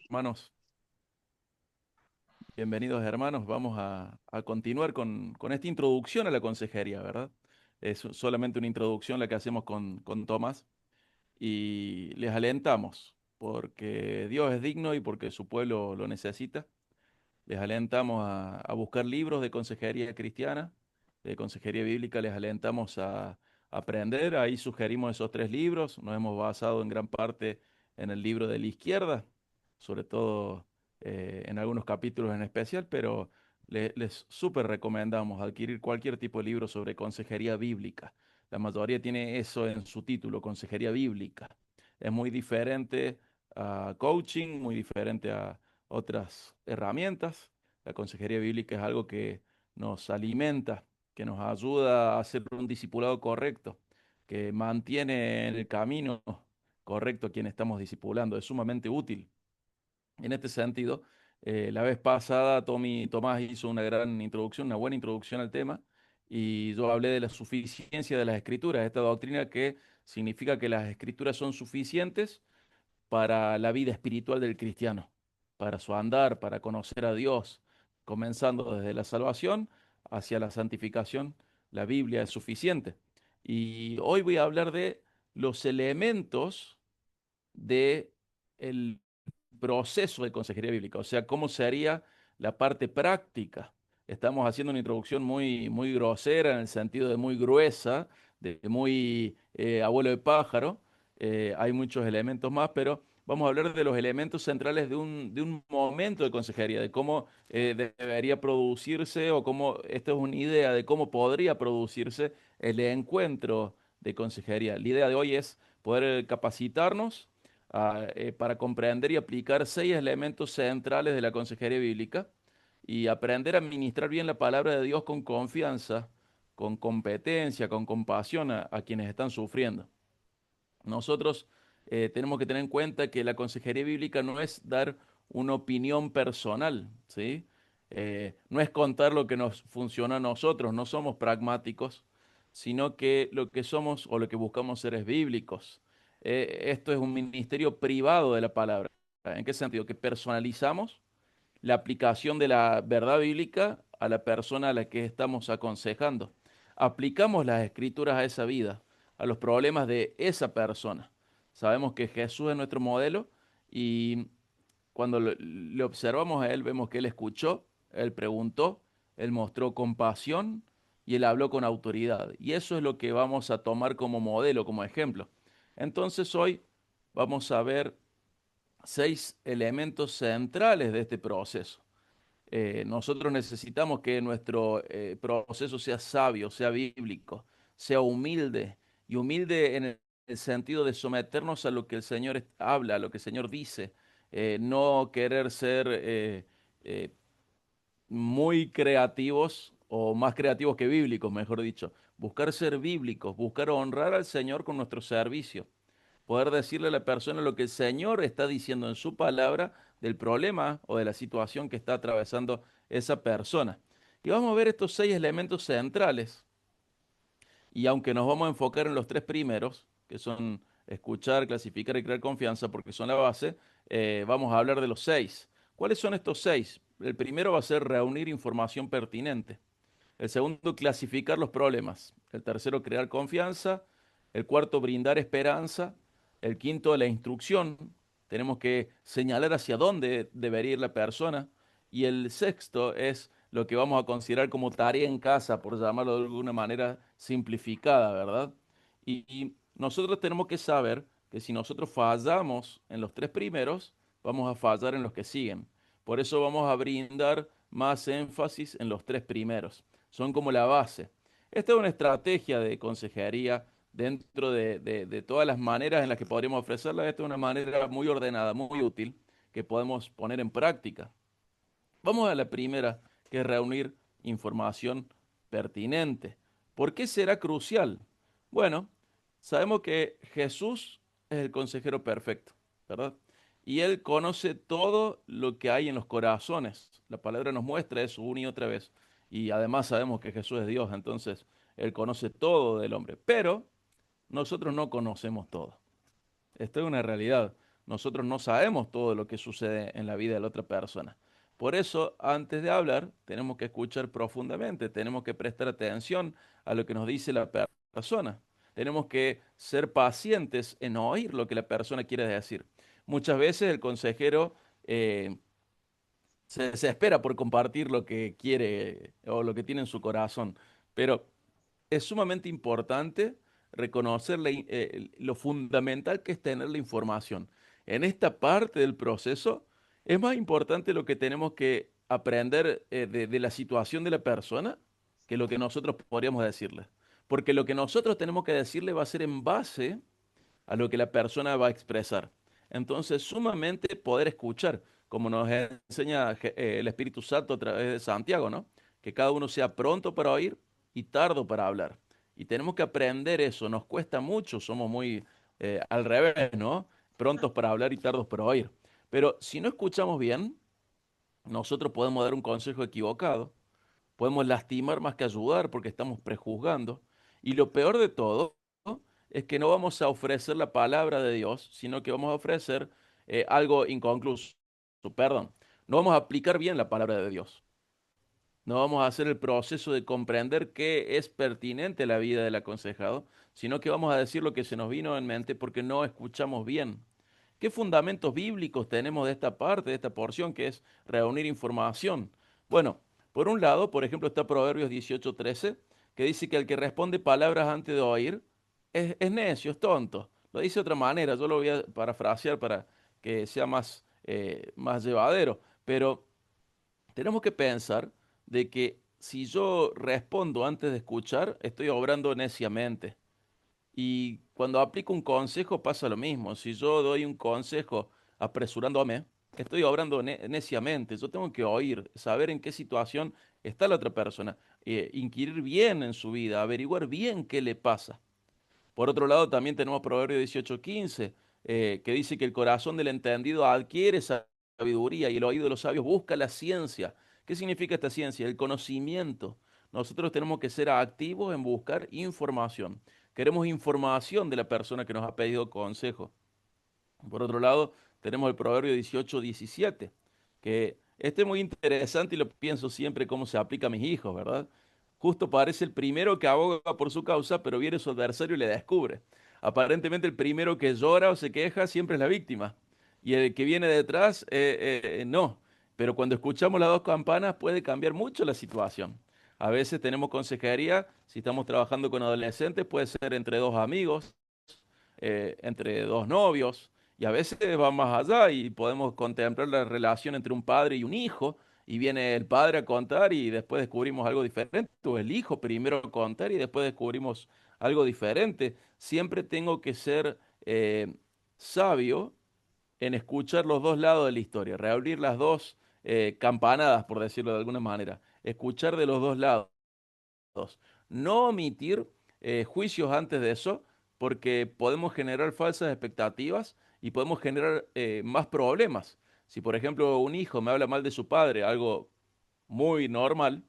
Hermanos, bienvenidos hermanos. Vamos a continuar con esta introducción a la consejería, ¿verdad? Es solamente una introducción la que hacemos con Tomás y les alentamos porque Dios es digno y porque su pueblo lo necesita. Les alentamos a buscar libros de consejería cristiana, de consejería bíblica, les alentamos a aprender. Ahí sugerimos esos tres libros. Nos hemos basado en gran parte en el libro de la izquierda, sobre todo en algunos capítulos en especial, pero les súper recomendamos adquirir cualquier tipo de libro sobre consejería bíblica. La mayoría tiene eso en su título, consejería bíblica. Es muy diferente a coaching, muy diferente a otras herramientas. La consejería bíblica es algo que nos alimenta, que nos ayuda a hacer un discipulado correcto, que mantiene en el camino correcto a quien estamos discipulando. Es sumamente útil. En este sentido, la vez pasada Tomás hizo una gran introducción, una buena introducción al tema, y yo hablé de la suficiencia de las escrituras, esta doctrina que significa que las escrituras son suficientes para la vida espiritual del cristiano, para su andar, para conocer a Dios, comenzando desde la salvación hacia la santificación. La Biblia es suficiente. Y hoy voy a hablar de los elementos de el proceso de consejería bíblica, o sea, cómo sería la parte práctica. Estamos haciendo una introducción muy grosera en el sentido de muy gruesa, de muy abuelo de pájaro. Hay muchos elementos más, pero vamos a hablar de los elementos centrales de un momento de consejería, de cómo debería producirse o cómo, esta es una idea de cómo podría producirse el encuentro de consejería. La idea de hoy es poder capacitarnos para comprender y aplicar 6 elementos centrales de la consejería bíblica y aprender a ministrar bien la palabra de Dios con confianza, con competencia, con compasión a quienes están sufriendo. Nosotros tenemos que tener en cuenta que la consejería bíblica no es dar una opinión personal, ¿sí? No es contar lo que nos funciona a nosotros, no somos pragmáticos, sino que lo que somos o lo que buscamos ser es bíblicos. Esto es un ministerio privado de la palabra. ¿En qué sentido? Que personalizamos la aplicación de la verdad bíblica a la persona a la que estamos aconsejando. Aplicamos las escrituras a esa vida, a los problemas de esa persona. Sabemos que Jesús es nuestro modelo y cuando le observamos a él, vemos que él escuchó, él preguntó, él mostró compasión y él habló con autoridad. Y eso es lo que vamos a tomar como modelo, como ejemplo. Entonces hoy vamos a ver 6 elementos centrales de este proceso. Nosotros necesitamos que nuestro proceso sea sabio, sea bíblico, sea humilde y humilde en el sentido de someternos a lo que el Señor habla, a lo que el Señor dice, no querer ser eh, muy creativos o más creativos que bíblicos, mejor dicho, buscar ser bíblicos, buscar honrar al Señor con nuestro servicio, poder decirle a la persona lo que el Señor está diciendo en su palabra del problema o de la situación que está atravesando esa persona. Y vamos a ver estos 6 elementos centrales. Y aunque nos vamos a enfocar en los tres primeros, que son escuchar, clasificar y crear confianza, porque son la base, vamos a hablar de los 6. ¿Cuáles son estos 6? El primero va a ser reunir información pertinente. El segundo, clasificar los problemas. El tercero, crear confianza. El cuarto, brindar esperanza. El quinto, la instrucción. Tenemos que señalar hacia dónde debería ir la persona. Y el sexto es lo que vamos a considerar como tarea en casa, por llamarlo de alguna manera simplificada, ¿verdad? Y nosotros tenemos que saber que si nosotros fallamos en los tres primeros, vamos a fallar en los que siguen. Por eso vamos a brindar más énfasis en los tres primeros. Son como la base. Esta es una estrategia de consejería dentro de todas las maneras en las que podríamos ofrecerla. Esta es una manera muy ordenada, muy útil, que podemos poner en práctica. Vamos a la primera, que es reunir información pertinente. ¿Por qué será crucial? Bueno, sabemos que Jesús es el consejero perfecto, ¿verdad? Y Él conoce todo lo que hay en los corazones. La palabra nos muestra eso una y otra vez. Y además sabemos que Jesús es Dios, entonces Él conoce todo del hombre. Pero nosotros no conocemos todo. Esto es una realidad. Nosotros no sabemos todo lo que sucede en la vida de la otra persona. Por eso, antes de hablar, tenemos que escuchar profundamente, tenemos que prestar atención a lo que nos dice la persona. Tenemos que ser pacientes en oír lo que la persona quiere decir. Muchas veces el consejero se desespera por compartir lo que quiere o lo que tiene en su corazón, pero es sumamente importante reconocer lo fundamental que es tener la información. En esta parte del proceso es más importante lo que tenemos que aprender de la situación de la persona que lo que nosotros podríamos decirle. Porque lo que nosotros tenemos que decirle va a ser en base a lo que la persona va a expresar. Entonces, sumamente poder escuchar, como nos enseña el Espíritu Santo a través de Santiago, ¿no? Que cada uno sea pronto para oír y tardo para hablar. Y tenemos que aprender eso, nos cuesta mucho, somos muy al revés, ¿no? Prontos para hablar y tardos para oír. Pero si no escuchamos bien, nosotros podemos dar un consejo equivocado, podemos lastimar más que ayudar porque estamos prejuzgando. Y lo peor de todo, ¿no?, es que no vamos a ofrecer la palabra de Dios, sino que vamos a ofrecer algo inconcluso. Perdón, no vamos a aplicar bien la palabra de Dios. No vamos a hacer el proceso de comprender qué es pertinente a la vida del aconsejado, sino que vamos a decir lo que se nos vino en mente porque no escuchamos bien. ¿Qué fundamentos bíblicos tenemos de esta parte, de esta porción, que es reunir información? Bueno, por un lado, por ejemplo, está Proverbios 18:13, que dice que el que responde palabras antes de oír es necio, es tonto. Lo dice de otra manera, yo lo voy a parafrasear para que sea más llevadero, pero tenemos que pensar de que si yo respondo antes de escuchar, estoy obrando neciamente. Y cuando aplico un consejo pasa lo mismo. Si yo doy un consejo apresurándome, estoy obrando neciamente. Yo tengo que oír, saber en qué situación está la otra persona, inquirir bien en su vida, averiguar bien qué le pasa. Por otro lado, también tenemos Proverbio 18:15, que dice que el corazón del entendido adquiere sabiduría y el oído de los sabios busca la ciencia. ¿Qué significa esta ciencia? El conocimiento. Nosotros tenemos que ser activos en buscar información. Queremos información de la persona que nos ha pedido consejo. Por otro lado, tenemos el Proverbio 18:17, que este es muy interesante y lo pienso siempre cómo se aplica a mis hijos, ¿verdad? Justo parece el primero que aboga por su causa, pero viene su adversario y le descubre. Aparentemente el primero que llora o se queja siempre es la víctima. Y el que viene detrás, no. Pero cuando escuchamos las dos campanas puede cambiar mucho la situación. A veces tenemos consejería, si estamos trabajando con adolescentes, puede ser entre dos amigos, entre dos novios, y a veces va más allá y podemos contemplar la relación entre un padre y un hijo, y viene el padre a contar y después descubrimos algo diferente, o el hijo primero a contar y después descubrimos algo diferente. Siempre tengo que ser sabio en escuchar los dos lados de la historia, reabrir las dos campanadas, por decirlo de alguna manera, escuchar de los dos lados. Dos, no omitir juicios antes de eso, porque podemos generar falsas expectativas y podemos generar más problemas. Si, por ejemplo, un hijo me habla mal de su padre, algo muy normal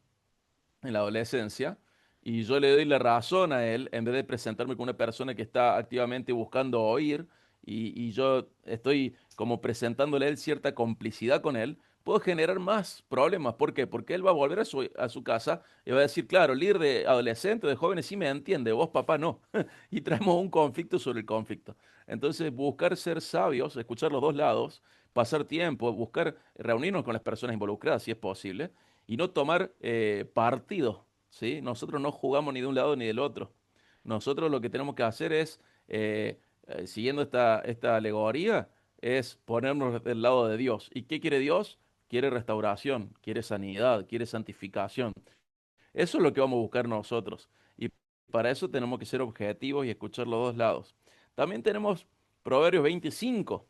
en la adolescencia, y yo le doy la razón a él, en vez de presentarme como una persona que está activamente buscando oír, y yo estoy como presentándole a él cierta complicidad con él, puedo generar más problemas. ¿Por qué? Porque él va a volver a su casa y va a decir, claro, el líder de adolescentes, de jóvenes, sí me entiende, vos papá no. Y traemos un conflicto sobre el conflicto. Entonces, buscar ser sabios, escuchar los dos lados, pasar tiempo, buscar reunirnos con las personas involucradas, si es posible, y no tomar partido, ¿sí? Nosotros no jugamos ni de un lado ni del otro. Nosotros lo que tenemos que hacer es, siguiendo esta alegoría, es ponernos del lado de Dios. ¿Y qué quiere Dios? Quiere restauración, quiere sanidad, quiere santificación. Eso es lo que vamos a buscar nosotros. Y para eso tenemos que ser objetivos y escuchar los dos lados. También tenemos Proverbios 25,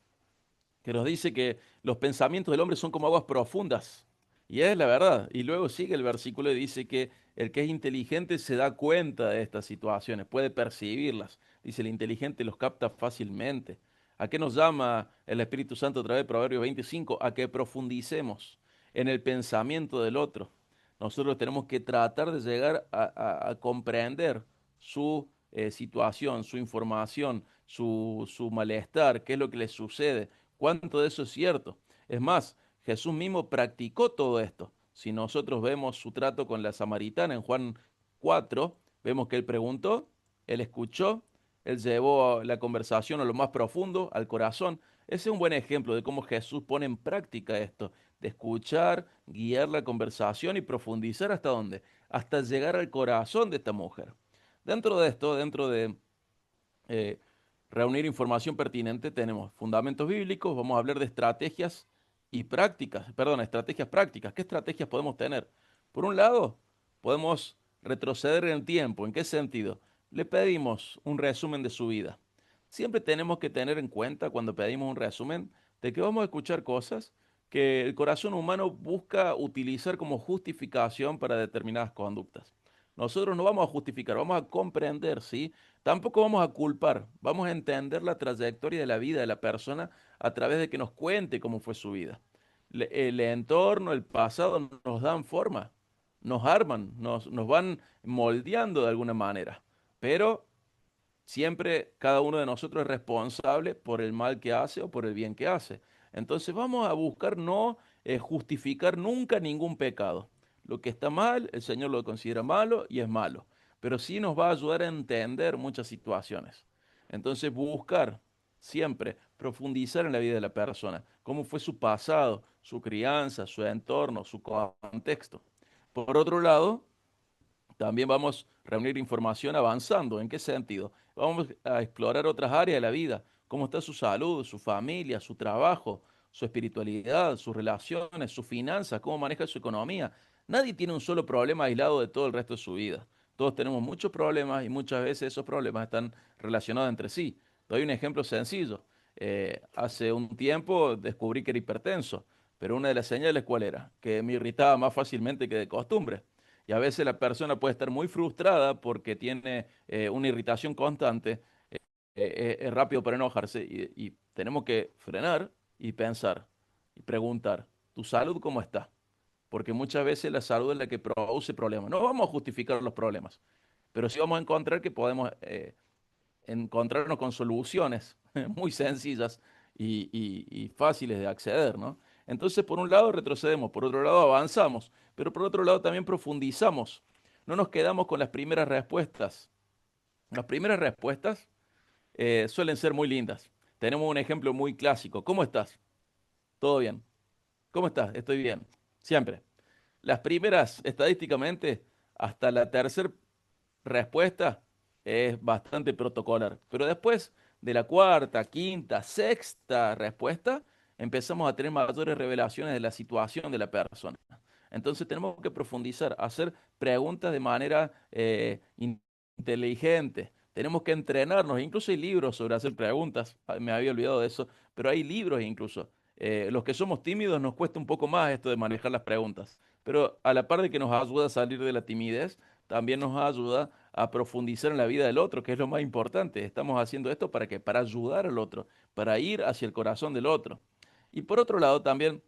que nos dice que los pensamientos del hombre son como aguas profundas. Y es la verdad. Y luego sigue el versículo y dice que el que es inteligente se da cuenta de estas situaciones, puede percibirlas. Dice, el inteligente los capta fácilmente. ¿A qué nos llama el Espíritu Santo a través de Proverbios 25? A que profundicemos en el pensamiento del otro. Nosotros tenemos que tratar de llegar a comprender su situación, su información, su malestar, qué es lo que le sucede, ¿Cuánto de eso es cierto? Es más, Jesús mismo practicó todo esto. Si nosotros vemos su trato con la samaritana en Juan 4, vemos que él preguntó, él escuchó, él llevó la conversación a lo más profundo, al corazón. Ese es un buen ejemplo de cómo Jesús pone en práctica esto, de escuchar, guiar la conversación y profundizar hasta dónde, hasta llegar al corazón de esta mujer. Dentro de esto, dentro de eh, reunir información pertinente, tenemos fundamentos bíblicos, vamos a hablar de estrategias y prácticas, perdón, estrategias prácticas. ¿Qué estrategias podemos tener? Por un lado, podemos retroceder en el tiempo. ¿En qué sentido? Le pedimos un resumen de su vida. Siempre tenemos que tener en cuenta cuando pedimos un resumen de que vamos a escuchar cosas que el corazón humano busca utilizar como justificación para determinadas conductas. Nosotros no vamos a justificar, vamos a comprender, ¿sí? Tampoco vamos a culpar, vamos a entender la trayectoria de la vida de la persona a través de que nos cuente cómo fue su vida. El entorno, el pasado nos dan forma, nos arman, nos van moldeando de alguna manera, pero siempre cada uno de nosotros es responsable por el mal que hace o por el bien que hace. Entonces vamos a buscar no justificar nunca ningún pecado. Lo que está mal, el Señor lo considera malo y es malo, pero sí nos va a ayudar a entender muchas situaciones. Entonces buscar siempre profundizar en la vida de la persona, cómo fue su pasado, su crianza, su entorno, su contexto. Por otro lado, también vamos a reunir información avanzando. ¿En qué sentido? Vamos a explorar otras áreas de la vida, cómo está su salud, su familia, su trabajo, su espiritualidad, sus relaciones, sus finanzas, cómo maneja su economía. Nadie tiene un solo problema aislado de todo el resto de su vida. Todos tenemos muchos problemas y muchas veces esos problemas están relacionados entre sí. Doy un ejemplo sencillo. Hace un tiempo descubrí que era hipertenso, pero una de las señales, ¿cuál era? Que me irritaba más fácilmente que de costumbre. Y a veces la persona puede estar muy frustrada porque tiene una irritación constante, es rápido para enojarse y tenemos que frenar y pensar y preguntar, ¿tu salud cómo está? Porque muchas veces la salud es la que produce problemas. No vamos a justificar los problemas, pero sí vamos a encontrar que podemos encontrarnos con soluciones muy sencillas y fáciles de acceder, ¿no? Entonces, por un lado retrocedemos, por otro lado avanzamos, pero por otro lado también profundizamos. No nos quedamos con las primeras respuestas. Las primeras respuestas suelen ser muy lindas. Tenemos un ejemplo muy clásico. ¿Cómo estás? ¿Todo bien? ¿Cómo estás? Estoy bien. Siempre. Las primeras, estadísticamente, hasta la tercera respuesta es bastante protocolar. Pero después de la cuarta, quinta, sexta respuesta, empezamos a tener mayores revelaciones de la situación de la persona. Entonces tenemos que profundizar, hacer preguntas de manera inteligente. Tenemos que entrenarnos. Incluso hay libros sobre hacer preguntas. Me había olvidado de eso, pero hay libros incluso. Los que somos tímidos nos cuesta un poco más esto de manejar las preguntas. Pero a la par de que nos ayuda a salir de la timidez, también nos ayuda a profundizar en la vida del otro, que es lo más importante. Estamos haciendo esto para que para ayudar al otro, para ir hacia el corazón del otro. Y por otro lado, también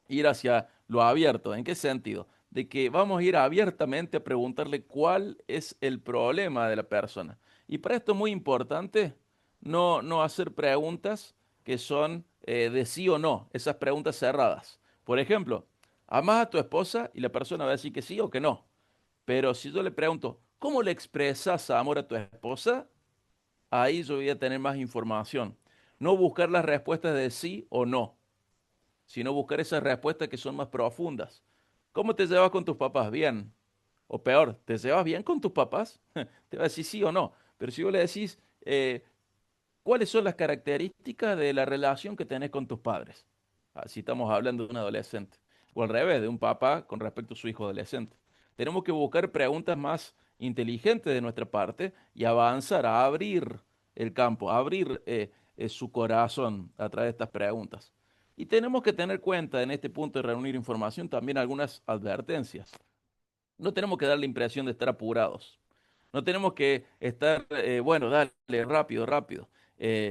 ir hacia lo abierto. ¿En qué sentido? De que vamos a ir abiertamente a preguntarle cuál es el problema de la persona. Y para esto es muy importante no hacer preguntas que son de sí o no, esas preguntas cerradas. Por ejemplo, ¿amas a tu esposa? Y la persona va a decir que sí o que no. Pero si yo le pregunto, ¿cómo le expresas amor a tu esposa? Ahí yo voy a tener más información. No buscar las respuestas de sí o no, sino buscar esas respuestas que son más profundas. ¿Cómo te llevas con tus papás? Bien. O peor, ¿te llevas bien con tus papás? Te va a decir sí o no. Pero si vos le decís, ¿cuáles son las características de la relación que tenés con tus padres? Si estamos hablando de un adolescente. O al revés, de un papá con respecto a su hijo adolescente. Tenemos que buscar preguntas más inteligentes de nuestra parte y avanzar, a abrir el campo, a abrir su corazón a través de estas preguntas. Y tenemos que tener cuenta en este punto de reunir información también algunas advertencias. No tenemos que dar la impresión de estar apurados. No tenemos que estar, bueno, dale, rápido, rápido.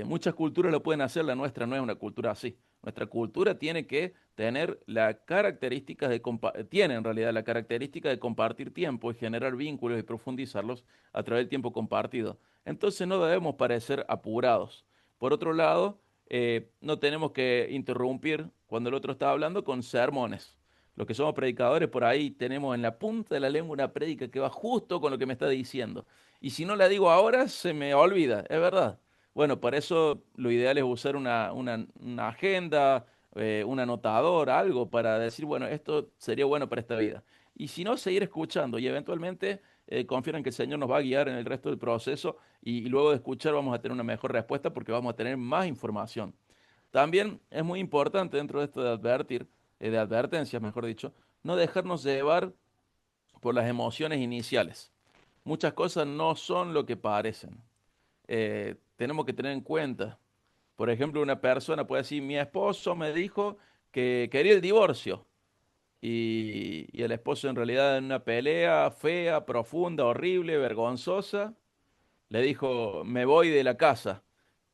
Muchas culturas lo pueden hacer, la nuestra no es una cultura así. Nuestra cultura tiene que tener la característica de, tiene en realidad la característica de compartir tiempo y generar vínculos y profundizarlos a través del tiempo compartido. Entonces no debemos parecer apurados. Por otro lado, No tenemos que interrumpir cuando el otro está hablando con sermones. Los que somos predicadores, por ahí tenemos en la punta de la lengua una prédica que va justo con lo que me está diciendo. Y si no la digo ahora, se me olvida, es verdad. Bueno, para eso lo ideal es usar una agenda, un anotador, algo para decir, bueno, esto sería bueno para esta vida. Y si no, seguir escuchando y eventualmente confiar en que el Señor nos va a guiar en el resto del proceso y luego de escuchar vamos a tener una mejor respuesta porque vamos a tener más información. También es muy importante dentro de esto de advertir, de advertencias, mejor dicho, no dejarnos llevar por las emociones iniciales. Muchas cosas no son lo que parecen. Tenemos que tener en cuenta, por ejemplo, una persona puede decir, mi esposo me dijo que quería el divorcio y el esposo en realidad en una pelea fea, profunda, horrible, vergonzosa, le dijo, me voy de la casa.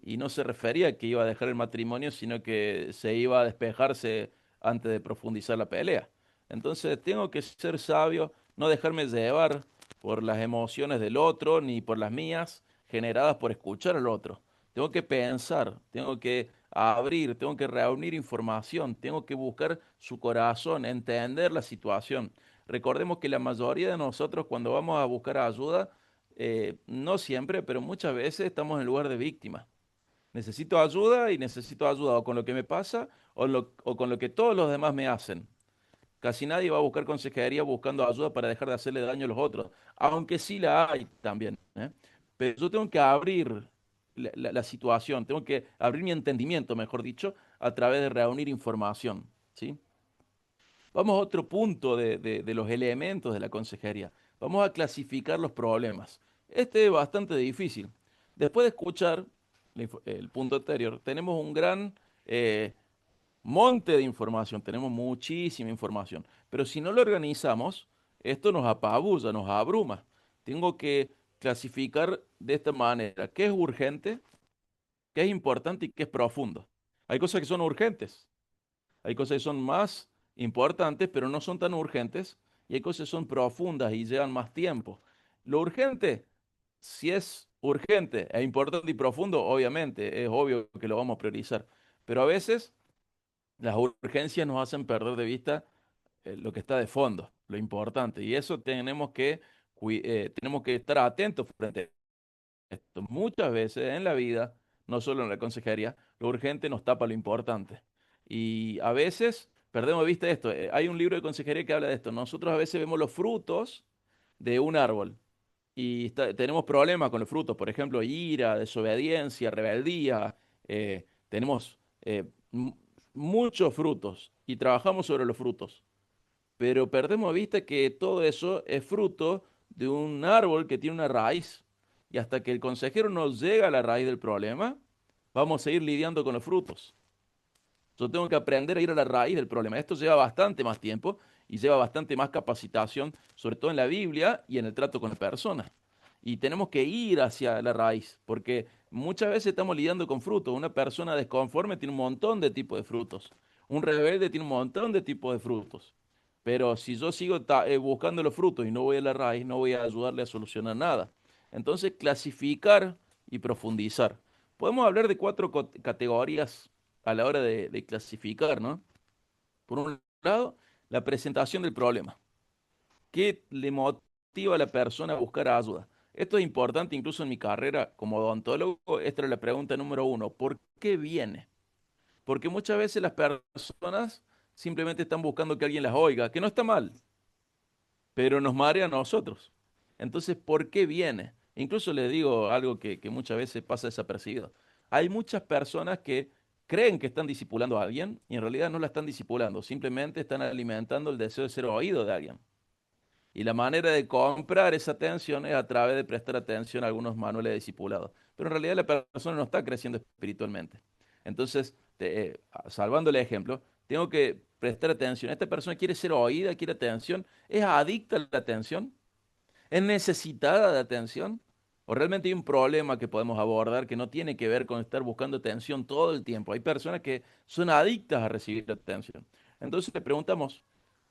Y no se refería a que iba a dejar el matrimonio, sino que se iba a despejarse antes de profundizar la pelea. Entonces tengo que ser sabio, no dejarme llevar por las emociones del otro, ni por las mías, generadas por escuchar al otro. Tengo que pensar, tengo que abrir, tengo que reunir información, tengo que buscar su corazón, entender la situación. Recordemos que la mayoría de nosotros cuando vamos a buscar ayuda, no siempre, pero muchas veces estamos en el lugar de víctima. Necesito ayuda y necesito ayuda o con lo que me pasa o con lo que todos los demás me hacen. Casi nadie va a buscar consejería buscando ayuda para dejar de hacerle daño a los otros, aunque sí la hay también, ¿eh? Pero yo tengo que abrir la situación, tengo que abrir mi entendimiento, mejor dicho, a través de reunir información, ¿sí? Vamos a otro punto de los elementos de la consejería. Vamos a clasificar los problemas. Este es bastante difícil. Después de escuchar el punto anterior, tenemos un gran monte de información, tenemos muchísima información, pero si no lo organizamos, esto nos apabulla, nos abruma. Tengo que clasificar de esta manera qué es urgente, qué es importante y qué es profundo. Hay cosas que son urgentes, hay cosas que son más importantes, pero no son tan urgentes. Y hay cosas que son profundas y llevan más tiempo. Lo urgente, si es urgente e importante y profundo, obviamente, es obvio que lo vamos a priorizar. Pero a veces las urgencias nos hacen perder de vista lo que está de fondo, lo importante. Y eso tenemos que estar atentos frente a esto. Muchas veces en la vida, no solo en la consejería, lo urgente nos tapa lo importante. Y a veces perdemos de vista esto. Hay un libro de consejería que habla de esto. Nosotros a veces vemos los frutos de un árbol y tenemos problemas con los frutos. Por ejemplo, ira, desobediencia, rebeldía. Tenemos muchos frutos y trabajamos sobre los frutos. Pero perdemos de vista que todo eso es fruto de un árbol que tiene una raíz. Y hasta que el consejero no llega a la raíz del problema, vamos a seguir lidiando con los frutos. Yo tengo que aprender a ir a la raíz del problema. Esto lleva bastante más tiempo y lleva bastante más capacitación, sobre todo en la Biblia y en el trato con la persona. Y tenemos que ir hacia la raíz, porque muchas veces estamos lidiando con frutos. Una persona desconforme tiene un montón de tipos de frutos. Un rebelde tiene un montón de tipos de frutos. Pero si yo sigo buscando los frutos y no voy a la raíz, no voy a ayudarle a solucionar nada. Entonces, clasificar y profundizar. Podemos hablar de cuatro categorías a la hora de clasificar, ¿no? Por un lado, la presentación del problema. ¿Qué le motiva a la persona a buscar ayuda? Esto es importante incluso en mi carrera como odontólogo. Esta es la pregunta número uno. ¿Por qué viene? Porque muchas veces las personas simplemente están buscando que alguien las oiga, que no está mal, pero nos marea a nosotros. Entonces, ¿por qué viene? Incluso les digo algo que muchas veces pasa desapercibido. Hay muchas personas que creen que están discipulando a alguien y en realidad no la están discipulando, simplemente están alimentando el deseo de ser oído de alguien. Y la manera de comprar esa atención es a través de prestar atención a algunos manuales de discipulado. Pero en realidad la persona no está creciendo espiritualmente. Entonces, salvando el ejemplo, tengo que prestar atención. Esta persona quiere ser oída, quiere atención, es adicta a la atención, es necesitada de atención. O realmente hay un problema que podemos abordar que no tiene que ver con estar buscando atención todo el tiempo. Hay personas que son adictas a recibir atención. Entonces le preguntamos,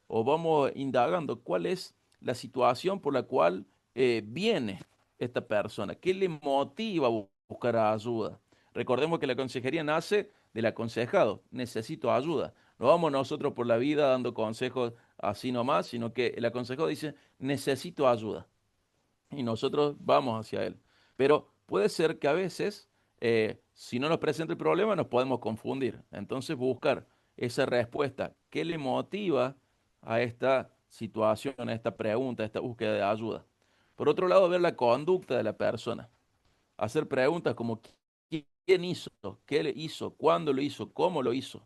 o vamos indagando cuál es la situación por la cual viene esta persona, qué le motiva a buscar ayuda. Recordemos que la consejería nace del aconsejado. Necesito ayuda. No vamos nosotros por la vida dando consejos así nomás, sino que el aconsejado dice, necesito ayuda. Y nosotros vamos hacia él. Pero puede ser que a veces, si no nos presenta el problema, nos podemos confundir. Entonces, buscar esa respuesta. ¿Qué le motiva a esta situación, a esta pregunta, a esta búsqueda de ayuda? Por otro lado, ver la conducta de la persona. Hacer preguntas como quién hizo, qué le hizo, cuándo lo hizo, cómo lo hizo,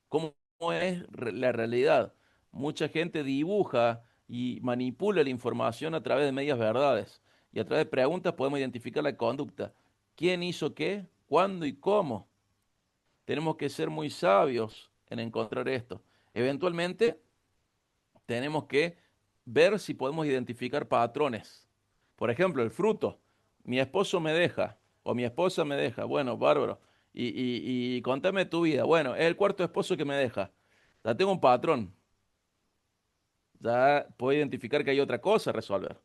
cómo es la realidad. Mucha gente dibuja y manipula la información a través de medias verdades. Y a través de preguntas podemos identificar la conducta. ¿Quién hizo qué? ¿Cuándo y cómo? Tenemos que ser muy sabios en encontrar esto. Eventualmente tenemos que ver si podemos identificar patrones. Por ejemplo, el fruto. Mi esposo me deja o mi esposa me deja. Bueno, bárbaro. Y contame tu vida. Bueno, es el cuarto esposo que me deja. Ya tengo un patrón. Ya puedo identificar que hay otra cosa a resolver.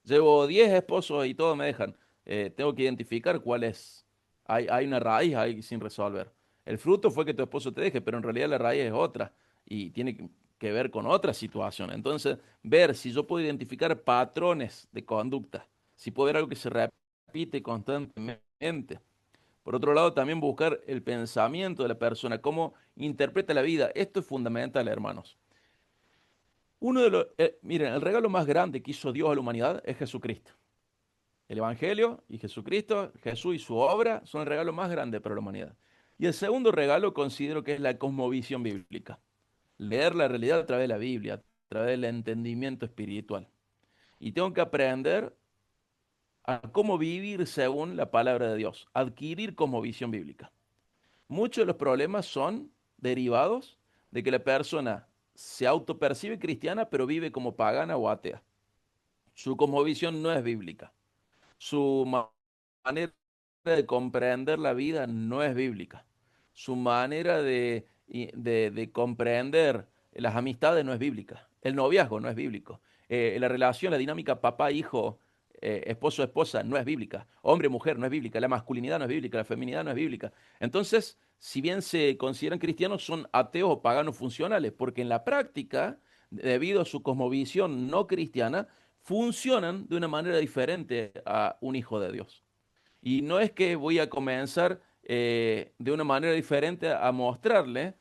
Llevo 10 esposos y todos me dejan. Tengo que identificar cuál es. Hay una raíz ahí sin resolver. El fruto fue que tu esposo te deje, pero en realidad la raíz es otra y tiene que ver con otra situación. Entonces, ver si yo puedo identificar patrones de conducta, si puedo ver algo que se repite constantemente. Por otro lado, también buscar el pensamiento de la persona, cómo interpreta la vida. Esto es fundamental, hermanos. Miren, el regalo más grande que hizo Dios a la humanidad es Jesucristo. El Evangelio y Jesucristo, Jesús y su obra son el regalo más grande para la humanidad. Y el segundo regalo considero que es la cosmovisión bíblica. Leer la realidad a través de la Biblia, a través del entendimiento espiritual. Y tengo que aprender a cómo vivir según la palabra de Dios, adquirir cosmovisión bíblica. Muchos de los problemas son derivados de que la persona se autopercibe cristiana, pero vive como pagana o atea. Su cosmovisión no es bíblica. Su manera de comprender la vida no es bíblica. Su manera de comprender las amistades no es bíblica. El noviazgo no es bíblico. La relación, la dinámica papá-hijo, esposo-esposa no es bíblica. Hombre-mujer no es bíblica. La masculinidad no es bíblica. La feminidad no es bíblica. Entonces, si bien se consideran cristianos, son ateos o paganos funcionales, porque en la práctica, debido a su cosmovisión no cristiana, funcionan de una manera diferente a un hijo de Dios. Y no es que voy a comenzar de una manera diferente a mostrarle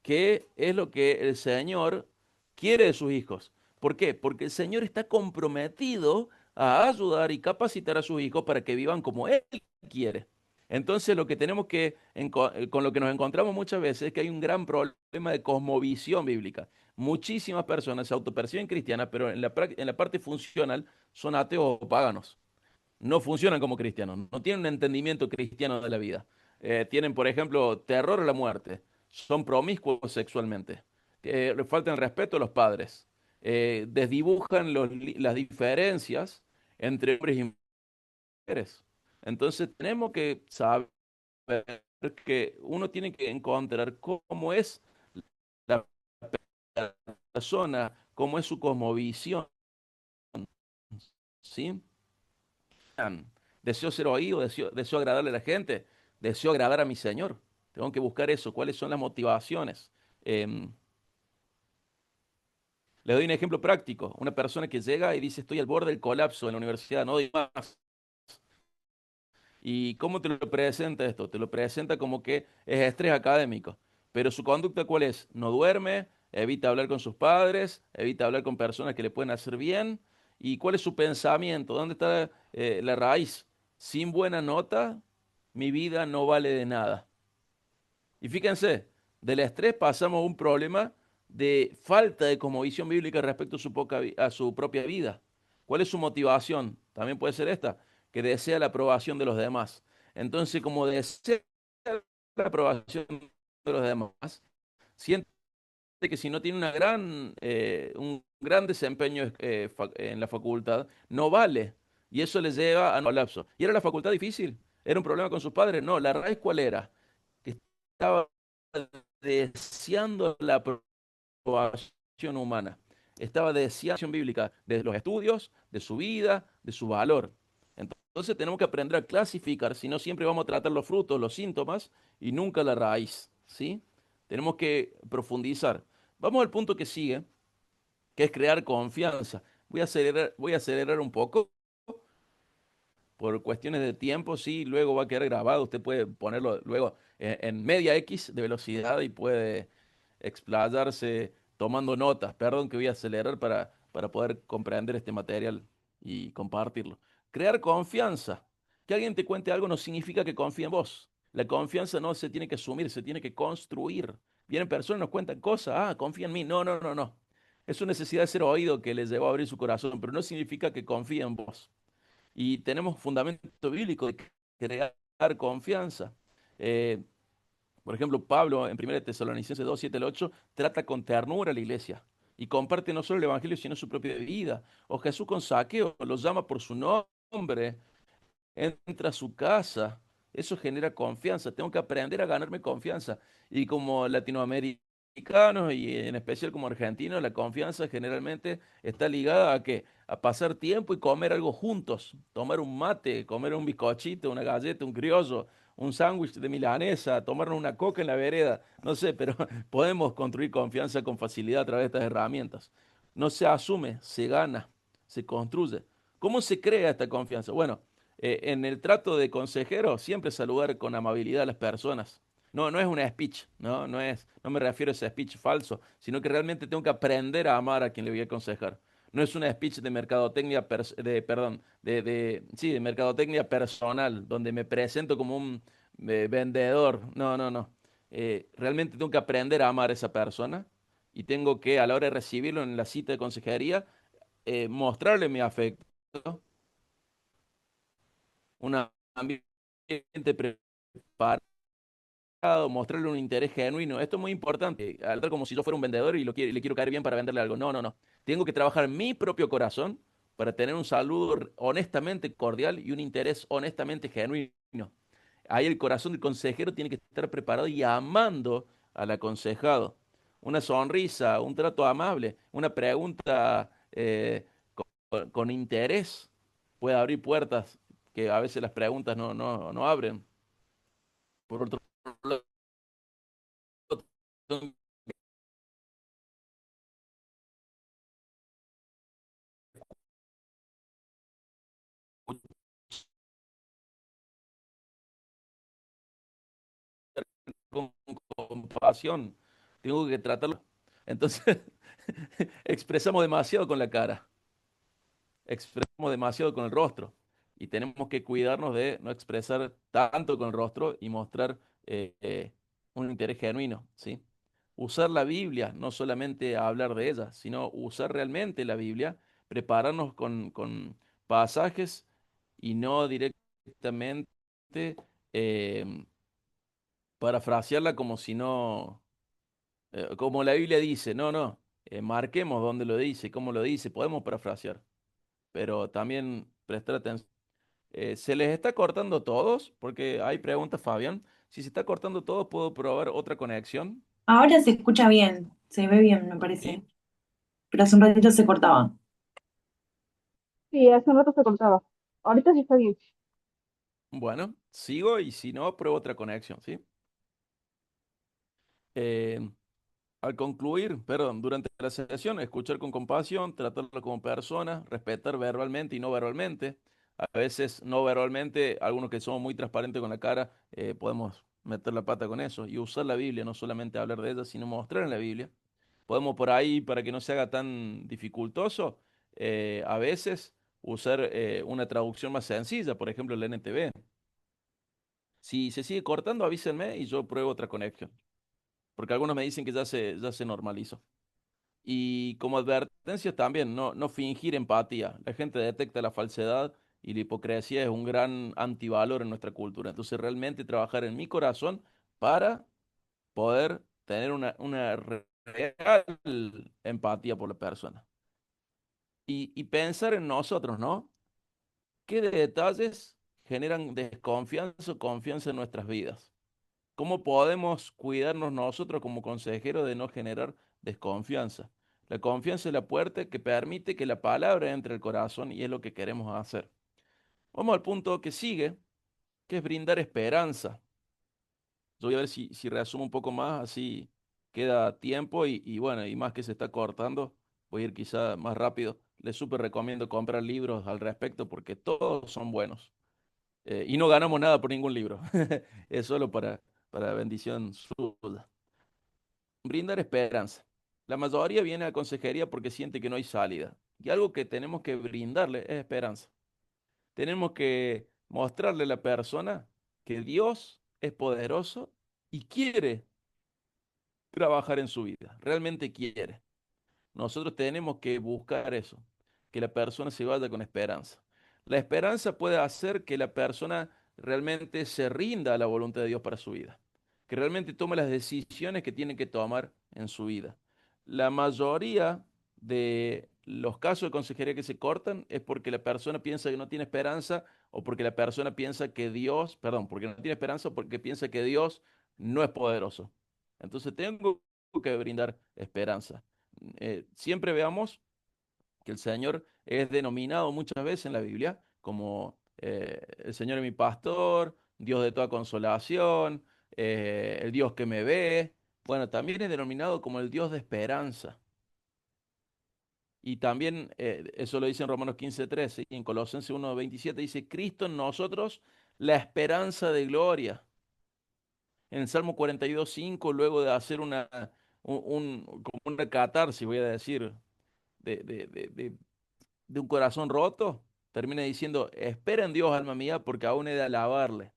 qué es lo que el Señor quiere de sus hijos. ¿Por qué? Porque el Señor está comprometido a ayudar y capacitar a sus hijos para que vivan como Él quiere. Entonces, lo que tenemos que, con lo que nos encontramos muchas veces es que hay un gran problema de cosmovisión bíblica. Muchísimas personas se autoperciben cristianas, pero en la parte funcional son ateos o paganos. No funcionan como cristianos, no tienen un entendimiento cristiano de la vida. Tienen, por ejemplo, terror a la muerte, son promiscuos sexualmente, le faltan respeto a los padres, desdibujan las diferencias entre hombres y mujeres. Entonces tenemos que saber que uno tiene que encontrar cómo es la persona, cómo es su cosmovisión, ¿sí? Deseo ser oído, deseo agradarle a la gente, deseo agradar a mi Señor. Tengo que buscar eso, cuáles son las motivaciones. Em, Le doy un ejemplo práctico. Una persona que llega y dice, estoy al borde del colapso en la universidad, no doy más. ¿Y cómo te lo presenta esto? Te lo presenta como que es estrés académico. Pero su conducta, ¿cuál es? No duerme, evita hablar con sus padres, evita hablar con personas que le pueden hacer bien. ¿Y cuál es su pensamiento? ¿Dónde está la raíz? Sin buena nota, mi vida no vale de nada. Y fíjense, del estrés pasamos a un problema de falta de cosmovisión bíblica respecto a a su propia vida. ¿Cuál es su motivación? También puede ser esta, que desea la aprobación de los demás. Entonces, como desea la aprobación de los demás, siente que si no tiene un gran desempeño en la facultad, no vale. Y eso le lleva a un colapso. ¿Y era la facultad difícil? ¿Era un problema con sus padres? No, la raíz ¿cuál era? Que estaba deseando la aprobación humana. Estaba deseando la aprobación bíblica de los estudios, de su vida, de su valor. Entonces tenemos que aprender a clasificar, si no siempre vamos a tratar los frutos, los síntomas y nunca la raíz, ¿sí? Tenemos que profundizar. Vamos al punto que sigue, que es crear confianza. Voy a acelerar un poco por cuestiones de tiempo, sí, luego va a quedar grabado. Usted puede ponerlo luego en media X de velocidad y puede explayarse tomando notas. Perdón que voy a acelerar para poder comprender este material y compartirlo. Crear confianza. Que alguien te cuente algo no significa que confíe en vos. La confianza no se tiene que asumir, se tiene que construir. Vienen personas y nos cuentan cosas, confía en mí. No, no, no, no. Es su necesidad de ser oído que les llevó a abrir su corazón, pero no significa que confíe en vos. Y tenemos fundamento bíblico de crear confianza. Eh, por ejemplo, Pablo en 1 Tesalonicenses 2, 7 al 8 trata con ternura a la iglesia y comparte no solo el evangelio, sino su propia vida. O Jesús con Saqueo los llama por su nombre, entra a su casa. Eso genera confianza. Tengo que aprender a ganarme confianza. Y como latinoamericanos y en especial como argentinos, la confianza generalmente está ligada a qué? A pasar tiempo y comer algo juntos. Tomar un mate, comer un bizcochito, una galleta, un criollo, un sándwich de milanesa, tomarnos una coca en la vereda. No sé, pero podemos construir confianza con facilidad a través de estas herramientas. No se asume, se gana, se construye. ¿Cómo se crea esta confianza? Bueno, en el trato de consejero, siempre saludar con amabilidad a las personas. No, no es un speech, no, no me refiero a ese speech falso, sino que realmente tengo que aprender a amar a quien le voy a aconsejar. No es un speech de mercadotecnia, perdón, sí, de mercadotecnia personal, donde me presento como un vendedor. No, no, no. Realmente tengo que aprender a amar a esa persona y tengo que, a la hora de recibirlo en la cita de consejería, mostrarle mi afecto, un ambiente preparado, mostrarle un interés genuino. Esto es muy importante. Al tratar como si yo fuera un vendedor y le quiero caer bien para venderle algo. No, no, no. Tengo que trabajar mi propio corazón para tener un saludo honestamente cordial y un interés honestamente genuino. Ahí el corazón del consejero tiene que estar preparado y amando al aconsejado. Una sonrisa, un trato amable, una pregunta con interés puede abrir puertas que a veces las preguntas no abren. Por otro lado, con compasión, tengo que tratarlo. Entonces, expresamos demasiado con la cara, expresamos demasiado con el rostro y tenemos que cuidarnos de no expresar tanto con el rostro y mostrar un interés genuino, ¿sí? Usar la Biblia, no solamente hablar de ella, sino usar realmente la Biblia, prepararnos con pasajes y no directamente eh, parafrasearla como si no, como la Biblia dice, no, no, marquemos dónde lo dice, cómo lo dice, podemos parafrasear, pero también prestar atención. ¿Se les está cortando todos? Porque hay preguntas, Fabián. Si se está cortando todo, ¿puedo probar otra conexión? Ahora se escucha bien, se ve bien, me ¿Sí? parece. Pero hace un ratito se cortaba. Sí, hace un rato se cortaba. Ahorita sí está bien. Bueno, sigo y si no, pruebo otra conexión, ¿sí? Eh, Al concluir, perdón, durante la sesión, escuchar con compasión, tratarlo como persona, respetar verbalmente y no verbalmente. A veces no verbalmente, algunos que somos muy transparentes con la cara, podemos meter la pata con eso y usar la Biblia, no solamente hablar de ella, sino mostrar en la Biblia. Podemos por ahí, para que no se haga tan dificultoso, a veces usar una traducción más sencilla, por ejemplo, el NTV. Si se sigue cortando, avísenme y yo pruebo otra conexión, porque algunos me dicen que ya se normalizó. Y como advertencia también, no fingir empatía. La gente detecta la falsedad y la hipocresía es un gran antivalor en nuestra cultura. Entonces, realmente trabajar en mi corazón para poder tener una real empatía por la persona. Y pensar en nosotros, ¿no? ¿Qué detalles generan desconfianza o confianza en nuestras vidas? ¿Cómo podemos cuidarnos nosotros como consejeros de no generar desconfianza? La confianza es la puerta que permite que la palabra entre al corazón y es lo que queremos hacer. Vamos al punto que sigue, que es brindar esperanza. Yo voy a ver si resumo un poco más, así queda tiempo y bueno, y más que se está cortando, voy a ir quizá más rápido. Les súper recomiendo comprar libros al respecto porque todos son buenos. Y no ganamos nada por ningún libro. Es solo para bendición suya. Brindar esperanza. La mayoría viene a consejería porque siente que no hay salida. Y algo que tenemos que brindarle es esperanza. Tenemos que mostrarle a la persona que Dios es poderoso y quiere trabajar en su vida. Realmente quiere. Nosotros tenemos que buscar eso, que la persona se vaya con esperanza. La esperanza puede hacer que la persona realmente se rinda a la voluntad de Dios para su vida, que realmente tome las decisiones que tiene que tomar en su vida. La mayoría de los casos de consejería que se cortan es porque la persona piensa que no tiene esperanza o porque la persona piensa que Dios, perdón, porque no tiene esperanza o porque piensa que Dios no es poderoso. Entonces tengo que brindar esperanza. Siempre veamos que el Señor es denominado muchas veces en la Biblia como el Señor es mi pastor, Dios de toda consolación, el Dios que me ve. Bueno, también es denominado como el Dios de esperanza. Y también eso lo dice en Romanos 15:13 y en Colosenses 1:27 dice, Cristo en nosotros, la esperanza de gloria. En el Salmo 42:5, luego de hacer como una catarsis, voy a decir, de, de, de, de- de un corazón roto, termina diciendo, espera en Dios, alma mía, porque aún he de alabarle.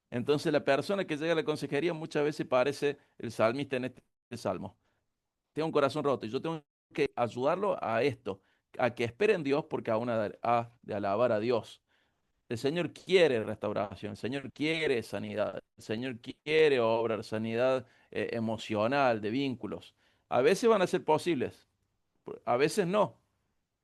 Entonces la persona que llega a la consejería muchas veces parece el salmista en este salmo. Tengo un corazón roto y yo tengo que ayudarlo a esto, a que espere en Dios porque aún ha de alabar a Dios. El Señor quiere restauración, el Señor quiere sanidad, el Señor quiere obrar sanidad emocional, de vínculos. A veces van a ser posibles, a veces no,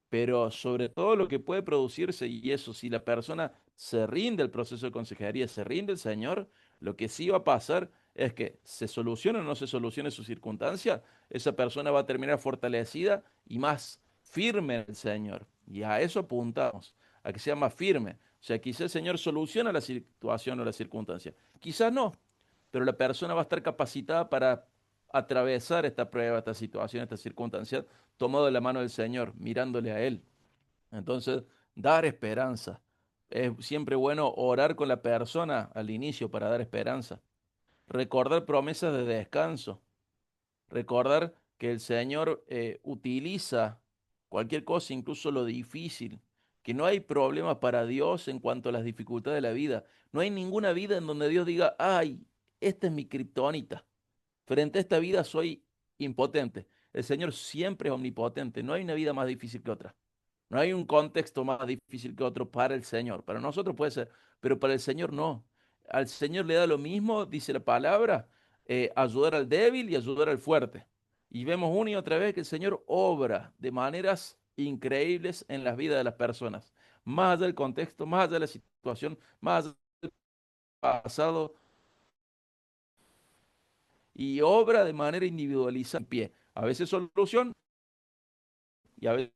pero sobre todo lo que puede producirse, y eso, si la persona se rinde al proceso de consejería, se rinde al Señor, lo que sí va a pasar es que se solucione o no se solucione su circunstancia, esa persona va a terminar fortalecida y más firme en el Señor. Y a eso apuntamos, a que sea más firme. O sea, quizás el Señor soluciona la situación o la circunstancia. Quizás no, pero la persona va a estar capacitada para atravesar esta prueba, esta situación, esta circunstancia, tomado de la mano del Señor, mirándole a Él. Entonces, dar esperanza. Es siempre bueno orar con la persona al inicio para dar esperanza. Recordar promesas de descanso. Recordar que el Señor utiliza cualquier cosa, incluso lo difícil. Que no hay problema para Dios en cuanto a las dificultades de la vida. No hay ninguna vida en donde Dios diga, ay, esta es mi kriptonita. Frente a esta vida soy impotente. El Señor siempre es omnipotente. No hay una vida más difícil que otra. No hay un contexto más difícil que otro para el Señor. Para nosotros puede ser, pero para el Señor no. Al Señor le da lo mismo, dice la palabra, ayudar al débil y ayudar al fuerte. Y vemos una y otra vez que el Señor obra de maneras increíbles en las vidas de las personas. Más allá del contexto, más allá de la situación, más allá del pasado, y obra de manera individualizada en pie. A veces solución y a veces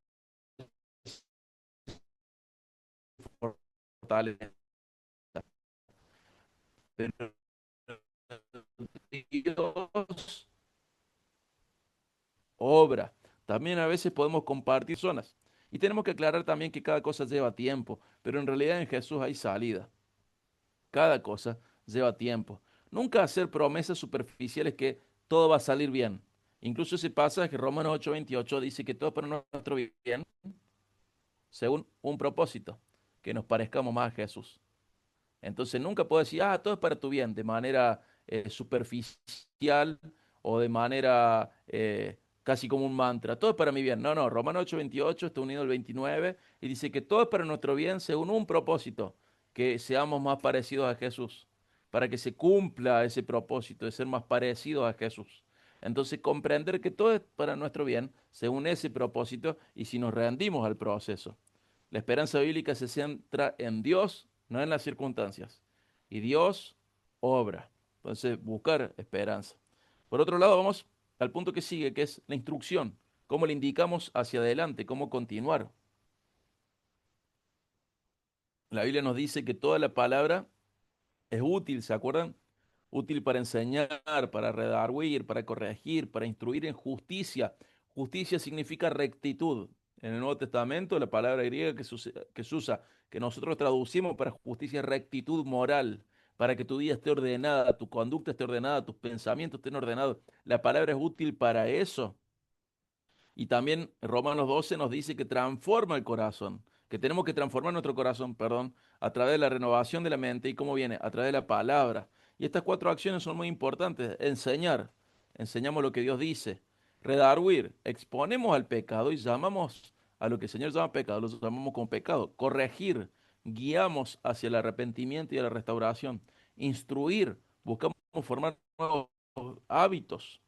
fortaleza. Pero Dios obra. También a veces podemos compartir zonas. Y tenemos que aclarar también que cada cosa lleva tiempo, pero en realidad en Jesús hay salida. Cada cosa lleva tiempo. Nunca hacer promesas superficiales que todo va a salir bien. Incluso ese pasaje, Romanos 8:28, dice que todo es para nuestro bien, según un propósito, que nos parezcamos más a Jesús. Entonces nunca puedo decir, todo es para tu bien, de manera superficial o de manera casi como un mantra. Todo es para mi bien. No, no, Romanos 8:28 está unido al 29 y dice que todo es para nuestro bien según un propósito, que seamos más parecidos a Jesús, para que se cumpla ese propósito de ser más parecidos a Jesús. Entonces comprender que todo es para nuestro bien según ese propósito y si nos rendimos al proceso. La esperanza bíblica se centra en Dios, no en las circunstancias. Y Dios obra. Entonces, buscar esperanza. Por otro lado, vamos al punto que sigue, que es la instrucción. ¿Cómo le indicamos hacia adelante? ¿Cómo continuar? La Biblia nos dice que toda la palabra es útil, ¿se acuerdan? Útil para enseñar, para redarguir, para corregir, para instruir en justicia. Justicia significa rectitud. En el Nuevo Testamento, la palabra griega que se usa, que nosotros traducimos para justicia, es rectitud moral, para que tu vida esté ordenada, tu conducta esté ordenada, tus pensamientos estén ordenados. La palabra es útil para eso. Y también Romanos 12 nos dice que transforma el corazón, que tenemos que transformar nuestro corazón, perdón, a través de la renovación de la mente. ¿Y cómo viene? A través de la palabra. Y estas cuatro acciones son muy importantes. Enseñar, enseñamos lo que Dios dice. Redarguir, exponemos al pecado y llamamos a lo que el Señor llama pecado, lo llamamos como pecado. Corregir, guiamos hacia el arrepentimiento y a la restauración. Instruir, buscamos formar nuevos hábitos.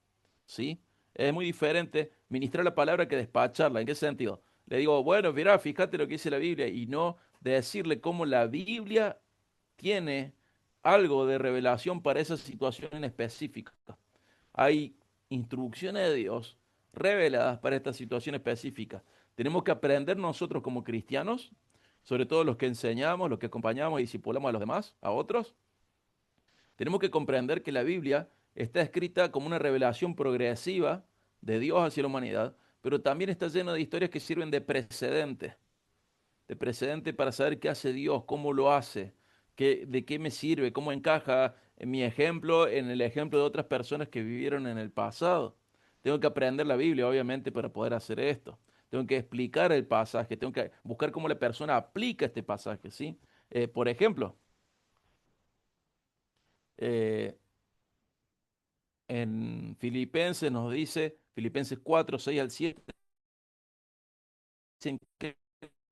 ¿Sí? Es muy diferente ministrar la palabra que despacharla. ¿En qué sentido? Le digo, bueno, mira, fíjate lo que dice la Biblia y no decirle cómo la Biblia tiene algo de revelación para esa situación en específica. Hay instrucciones de Dios reveladas para esta situación específica. Tenemos que aprender nosotros como cristianos, sobre todo los que enseñamos, los que acompañamos y discipulamos a los demás, a otros, tenemos que comprender que la Biblia está escrita como una revelación progresiva de Dios hacia la humanidad, pero también está llena de historias que sirven de precedente para saber qué hace Dios, cómo lo hace, de qué me sirve, cómo encaja en mi ejemplo, en el ejemplo de otras personas que vivieron en el pasado. Tengo que aprender la Biblia, obviamente, para poder hacer esto. Tengo que explicar el pasaje, tengo que buscar cómo la persona aplica este pasaje, ¿sí? Por ejemplo, eh, en Filipenses nos dice, Filipenses 4 6 al 7, dicen que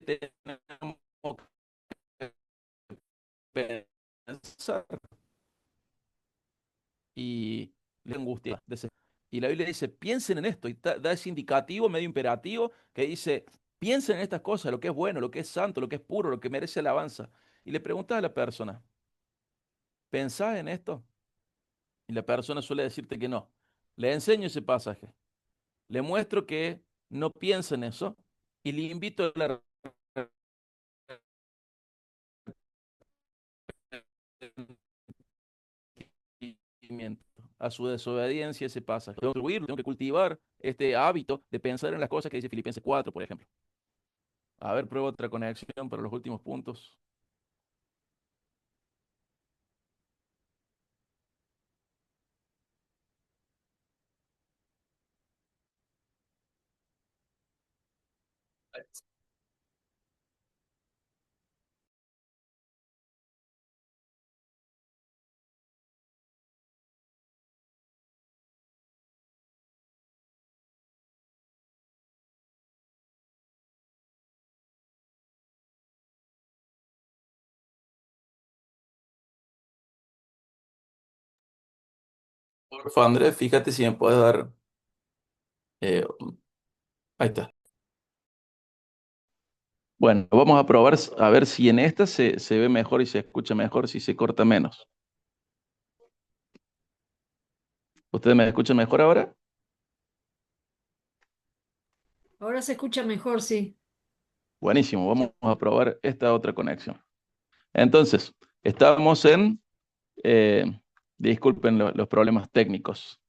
tenemos que pensar y la angustia. Y la Biblia dice, piensen en esto, y da ese indicativo medio imperativo que dice, piensen en estas cosas, lo que es bueno, lo que es santo, lo que es puro, lo que merece alabanza. Y le preguntas a la persona, ¿pensás en esto? Y la persona suele decirte que no. Le enseño ese pasaje, le muestro que no piensa en eso y le invito a la arrepentimiento, a su desobediencia ese pasaje. Tengo que cultivar este hábito de pensar en las cosas que dice Filipenses 4, por ejemplo. A ver, pruebo otra conexión para los últimos puntos. Por favor, Andrés, fíjate si me puedes dar. eh, Ahí está. Bueno, vamos a probar a ver si en esta se ve mejor y se escucha mejor, si se corta menos. ¿Ustedes me escuchan mejor ahora? Ahora se escucha mejor, sí. Buenísimo, vamos a probar esta otra conexión. Entonces, estamos en, eh, disculpen los problemas técnicos.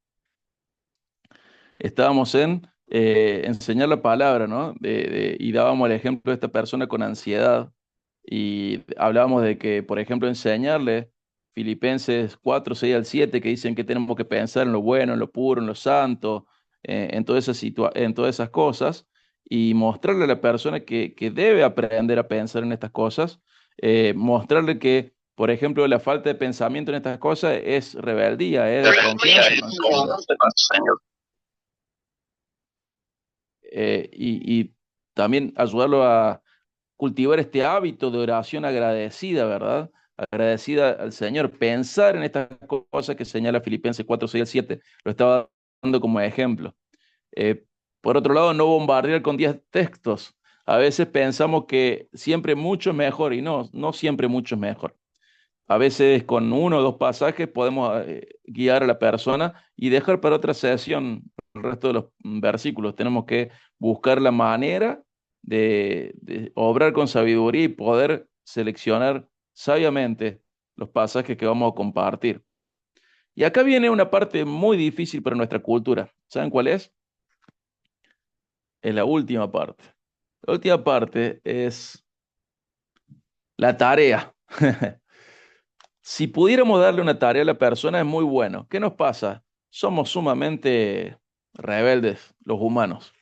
Estábamos en enseñar la palabra, ¿no? Y dábamos el ejemplo de esta persona con ansiedad y hablábamos de que, por ejemplo, enseñarle Filipenses 4 6 al 7 que dicen que tenemos que pensar en lo bueno, en lo puro, en lo santo, en en todas esas cosas, y mostrarle a la persona que debe aprender a pensar en estas cosas, mostrarle que, por ejemplo, la falta de pensamiento en estas cosas es rebeldía, es desconfianza con el Señor. Y también ayudarlo a cultivar este hábito de oración agradecida, ¿verdad? Agradecida al Señor, pensar en estas cosas que señala Filipenses 4 6 al 7, lo estaba dando como ejemplo. Eh, por otro lado, no bombardear con 10 textos. A veces pensamos que siempre mucho es mejor y no, no siempre mucho es mejor. A veces con uno o dos pasajes podemos guiar a la persona y dejar para otra sesión el resto de los versículos. Tenemos que buscar la manera de obrar con sabiduría y poder seleccionar sabiamente los pasajes que vamos a compartir. Y acá viene una parte muy difícil para nuestra cultura. ¿Saben cuál es? Es la última parte. La última parte es la tarea. Si pudiéramos darle una tarea a la persona es muy bueno. ¿Qué nos pasa? Somos sumamente rebeldes, los humanos.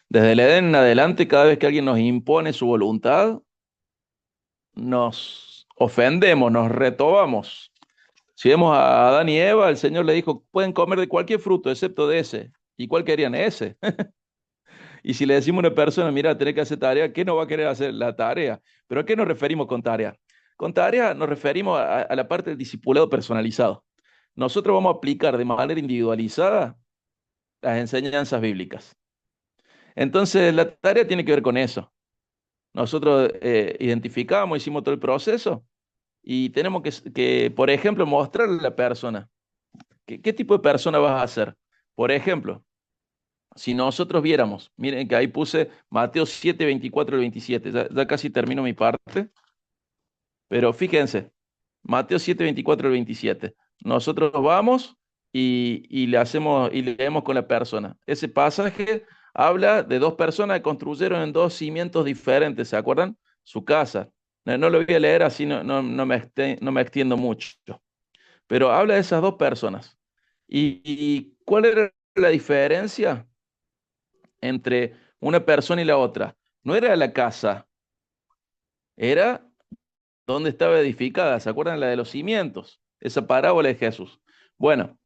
Desde el Edén en adelante, cada vez que alguien nos impone su voluntad, nos ofendemos, nos retobamos. Si vemos a Adán y Eva, el Señor le dijo, pueden comer de cualquier fruto excepto de ese. ¿Y cuál querían? Ese. Y si le decimos a una persona, mira, tenés que hacer tarea, ¿qué no va a querer hacer la tarea? ¿Pero a qué nos referimos con tarea? Con tarea nos referimos a la parte del discipulado personalizado. Nosotros vamos a aplicar de manera individualizada las enseñanzas bíblicas. Entonces, la tarea tiene que ver con eso. Nosotros identificamos, hicimos todo el proceso y tenemos por ejemplo, mostrarle a la persona qué tipo de persona vas a ser. Por ejemplo, si nosotros viéramos, miren que ahí puse Mateo 7, 24 y 27, ya casi termino mi parte, pero fíjense, Mateo 7, 24 y 27. Nosotros vamos y le hacemos y leemos con la persona. Ese pasaje habla de dos personas que construyeron en dos cimientos diferentes, ¿se acuerdan? Su casa. No lo voy a leer así, no me extiendo mucho, pero habla de esas dos personas. ¿Y cuál era la diferencia entre una persona y la otra? No era la casa, era donde estaba edificada. ¿Se acuerdan la de los cimientos? Esa parábola de Jesús. Bueno,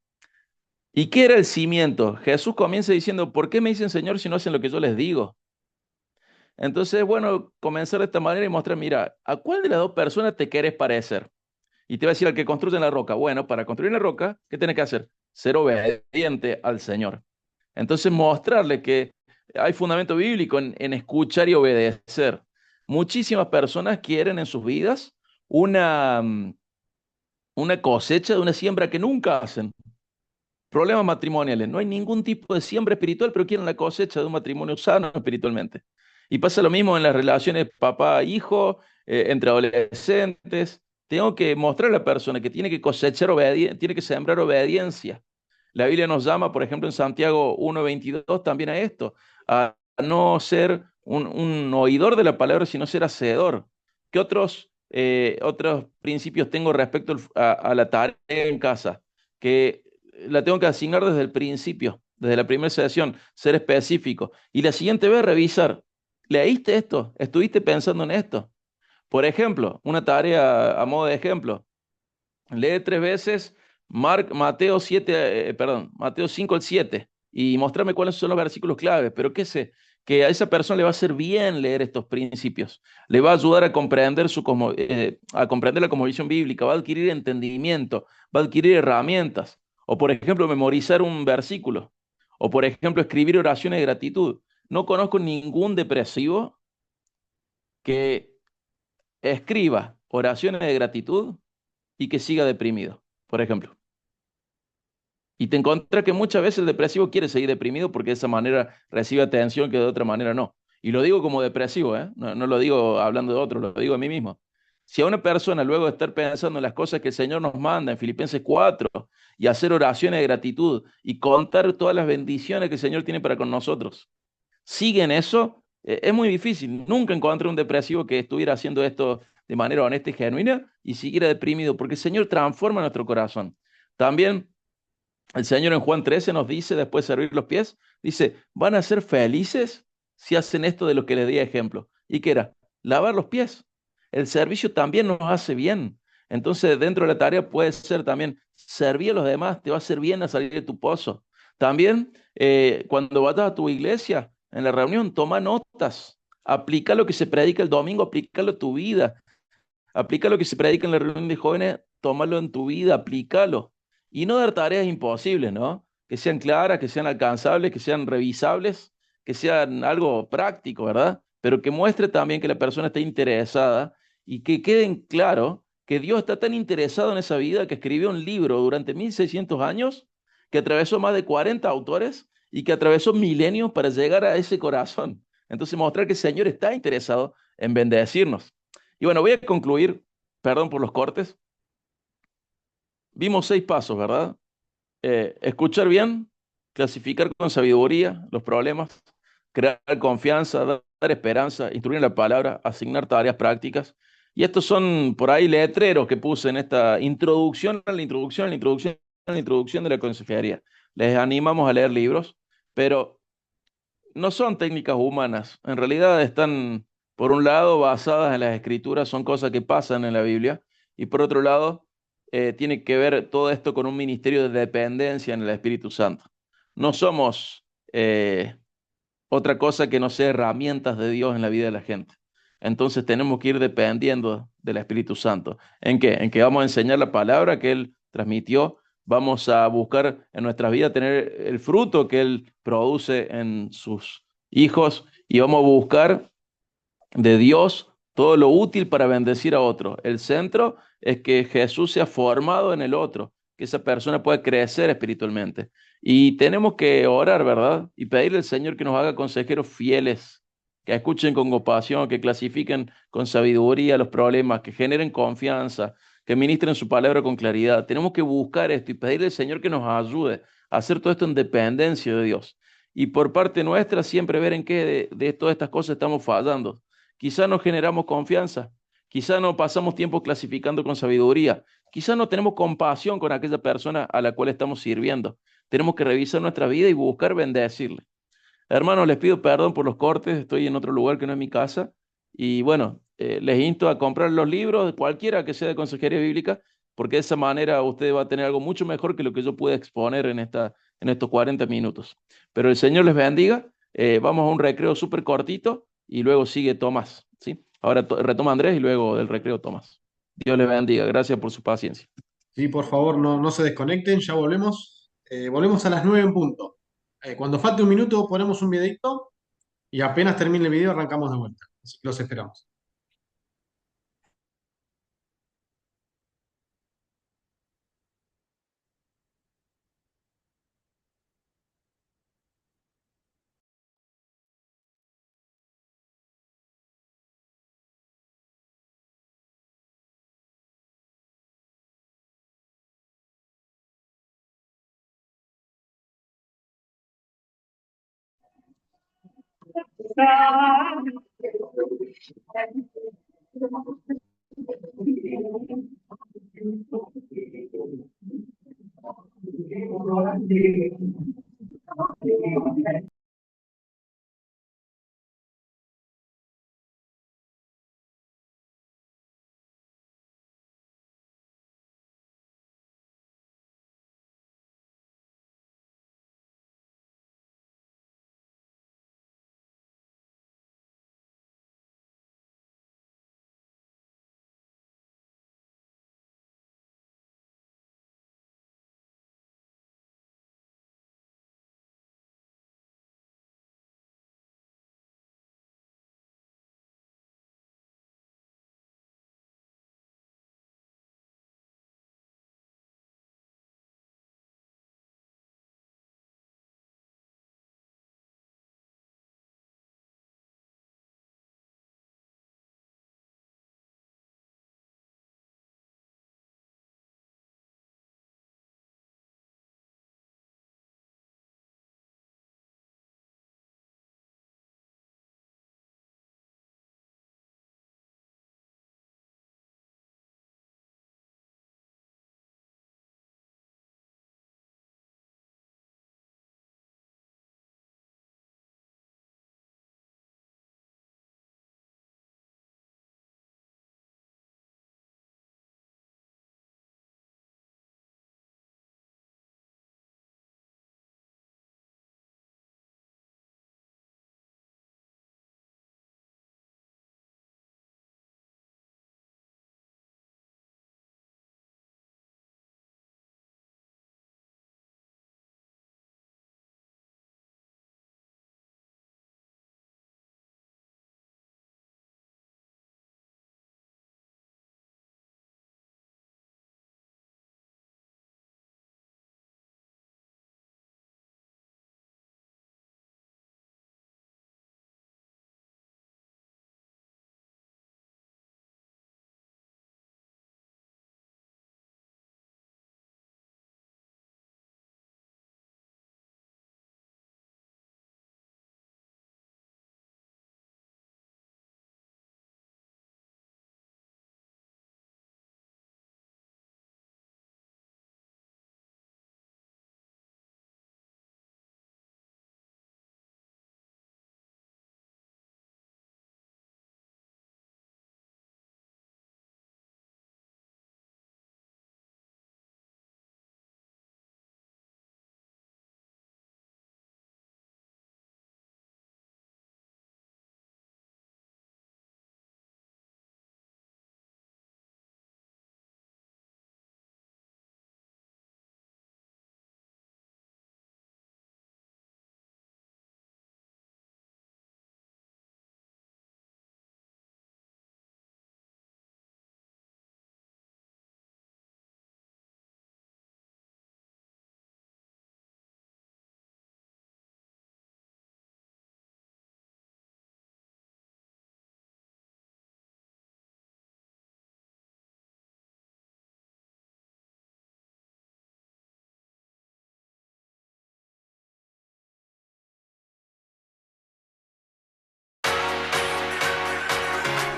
¿y qué era el cimiento? Jesús comienza diciendo, ¿por qué me dicen Señor si no hacen lo que yo les digo? Entonces, bueno, comenzar de esta manera y mostrar, mira, ¿a cuál de las dos personas te querés parecer? Y te va a decir al que construye en la roca. Bueno, para construir en la roca, ¿qué tienes que hacer? Ser obediente al Señor. Entonces, mostrarle que hay fundamento bíblico en escuchar y obedecer. Muchísimas personas quieren en sus vidas una, una cosecha de una siembra que nunca hacen. Problemas matrimoniales. No hay ningún tipo de siembra espiritual, pero quieren la cosecha de un matrimonio sano espiritualmente. Y pasa lo mismo en las relaciones papá-hijo, entre adolescentes. Tengo que mostrar a la persona que tiene que cosechar obediencia, tiene que sembrar obediencia. La Biblia nos llama, por ejemplo, en Santiago 1:22 también a esto, a no ser un oidor de la palabra, sino ser hacedor. ¿Qué otros principios tengo respecto a la tarea en casa? Que la tengo que asignar desde el principio, desde la primera sesión, ser específico. Y la siguiente vez revisar, ¿leíste esto? ¿Estuviste pensando en esto? Por ejemplo, una tarea a modo de ejemplo, lee 3 veces Mateo 7, Mateo 5 al 7 y mostrarme cuáles son los versículos claves. Pero qué sé, que a esa persona le va a hacer bien leer estos principios, le va a ayudar a comprender a comprender la cosmovisión bíblica, va a adquirir entendimiento, va a adquirir herramientas. O por ejemplo, memorizar un versículo. O por ejemplo, escribir oraciones de gratitud. No conozco ningún depresivo que escriba oraciones de gratitud y que siga deprimido, por ejemplo. Y te encuentras que muchas veces el depresivo quiere seguir deprimido porque de esa manera recibe atención que de otra manera no. Y lo digo como depresivo, ¿eh? No lo digo hablando de otro, lo digo a mí mismo. Si a una persona, luego de estar pensando en las cosas que el Señor nos manda en Filipenses 4 y hacer oraciones de gratitud y contar todas las bendiciones que el Señor tiene para con nosotros, sigue en eso, es muy difícil. Nunca encontré un depresivo que estuviera haciendo esto de manera honesta y genuina y siguiera deprimido, porque el Señor transforma nuestro corazón. También el Señor en Juan 13 nos dice, después de servir los pies, dice, van a ser felices si hacen esto de lo que les di ejemplo. ¿Y qué era? Lavar los pies. El servicio también nos hace bien. Entonces, dentro de la tarea puede ser también servir a los demás, te va a hacer bien a salir de tu pozo. También, cuando vayas a tu iglesia, en la reunión, toma notas. Aplica lo que se predica el domingo, aplícalo a tu vida. Aplica lo que se predica en la reunión de jóvenes, tómalo en tu vida, aplícalo. Y no dar tareas imposibles, ¿no? Que sean claras, que sean alcanzables, que sean revisables, que sean algo práctico, ¿verdad? Pero que muestre también que la persona está interesada y que queden claro que Dios está tan interesado en esa vida que escribió un libro durante 1600 años, que atravesó más de 40 autores y que atravesó milenios para llegar a ese corazón. Entonces, mostrar que el Señor está interesado en bendecirnos. Y bueno, voy a concluir, perdón por los cortes. Vimos 6 pasos, ¿verdad? Escuchar bien, clasificar con sabiduría los problemas, crear confianza, dar esperanza, instruir en la palabra, asignar tareas prácticas. Y estos son por ahí letreros que puse en esta introducción a la introducción, a la introducción, a la introducción de la consejería. Les animamos a leer libros, pero no son técnicas humanas. En realidad están, por un lado, basadas en las escrituras, son cosas que pasan en la Biblia, y por otro lado, tiene que ver todo esto con un ministerio de dependencia en el Espíritu Santo. No somos otra cosa que no sea herramientas de Dios en la vida de la gente. Entonces tenemos que ir dependiendo del Espíritu Santo. ¿En qué? En que vamos a enseñar la palabra que Él transmitió, vamos a buscar en nuestras vidas tener el fruto que Él produce en sus hijos, y vamos a buscar de Dios todo lo útil para bendecir a otro. El centro es que Jesús sea formado en el otro, que esa persona pueda crecer espiritualmente. Y tenemos que orar, ¿verdad? Y pedirle al Señor que nos haga consejeros fieles, que escuchen con compasión, que clasifiquen con sabiduría los problemas, que generen confianza, que ministren su palabra con claridad. Tenemos que buscar esto y pedirle al Señor que nos ayude a hacer todo esto en dependencia de Dios. Y por parte nuestra, siempre ver en qué de todas estas cosas estamos fallando. Quizá no generamos confianza, quizá no pasamos tiempo clasificando con sabiduría, quizá no tenemos compasión con aquella persona a la cual estamos sirviendo. Tenemos que revisar nuestra vida y buscar bendecirle. Hermanos, les pido perdón por los cortes, estoy en otro lugar que no es mi casa. Y bueno, les insto a comprar los libros, cualquiera que sea de consejería bíblica, porque de esa manera usted va a tener algo mucho mejor que lo que yo pueda exponer en estos 40 minutos. Pero el Señor les bendiga. Vamos a un recreo súper cortito y luego sigue Tomás, ¿sí? Ahora retoma Andrés y luego del recreo Tomás. Dios les bendiga. Gracias por su paciencia. Sí, por favor, no se desconecten, ya volvemos. Volvemos a las 9 en punto. Cuando falte un minuto ponemos un videito y apenas termine el video arrancamos de vuelta. Así que los esperamos.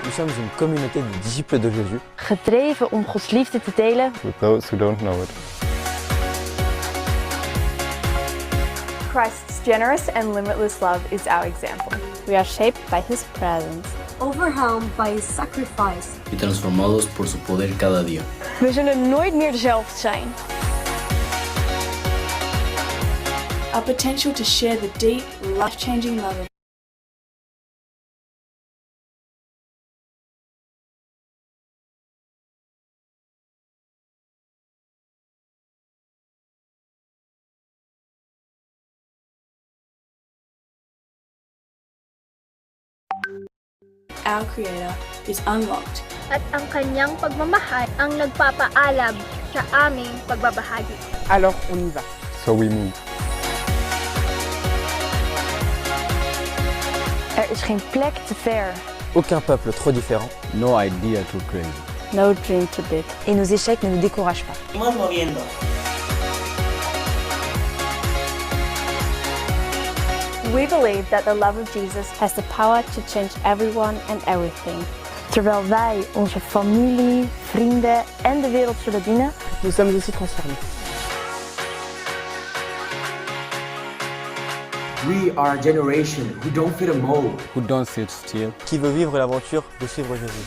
Nous sommes une communauté de disciples de Jésus. Gedreven om Gods liefde te delen. With those who don't know it. Christ's generous and limitless love is our example. We are shaped by His presence. Overwhelmed by His sacrifice. Y transformados por su poder cada día. We zullen nooit meer dezelfde zijn. Our potential to share the deep, life-changing love of our Creator is unlocked. At ang kanyang pagmamahal ang nagpapaalab sa aming pagbabahagi. Alors on y va. So we move. Er is geen plek te ver. Aucun peuple trop différent. No idea too crazy. No dream too big. Et nos échecs ne nous découragent pas. Seguimos moviendo. We believe that the love of Jesus has the power to change everyone and everything. Terwijl wij onze familie, vrienden en de wereld zullen dienen, nous sommes aussi transformés. We are a generation who don't fit a mold. Who don't sit still. Qui veut vivre l'aventure de suivre Jésus.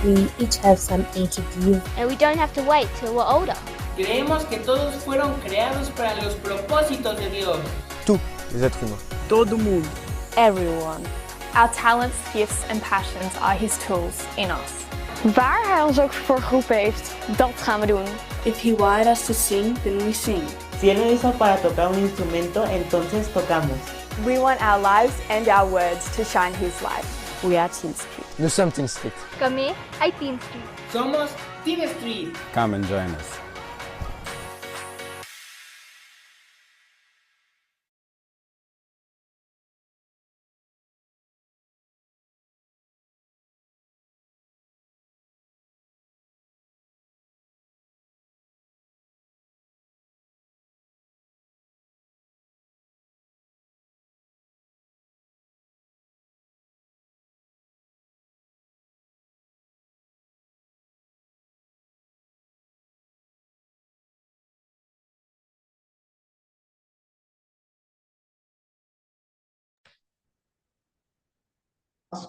We each have something to give. And we don't have to wait till we're older. Creemos que todos fueron creados para los propósitos de Dios. Tous les êtres humains. Todo mundo. everyone. Our talents, gifts and passions are His tools in us. Waar Hij ons ook voor geroepen heeft, dat gaan we doen. If He wired us to sing, then we sing. Si Él nos hizo para tocar un instrumento, entonces tocamos. We want our lives and our words to shine His light. We are Teen Street. Nous sommes Teen Street. Kami ay Teen Street. Somos Teen Street. Come and join us.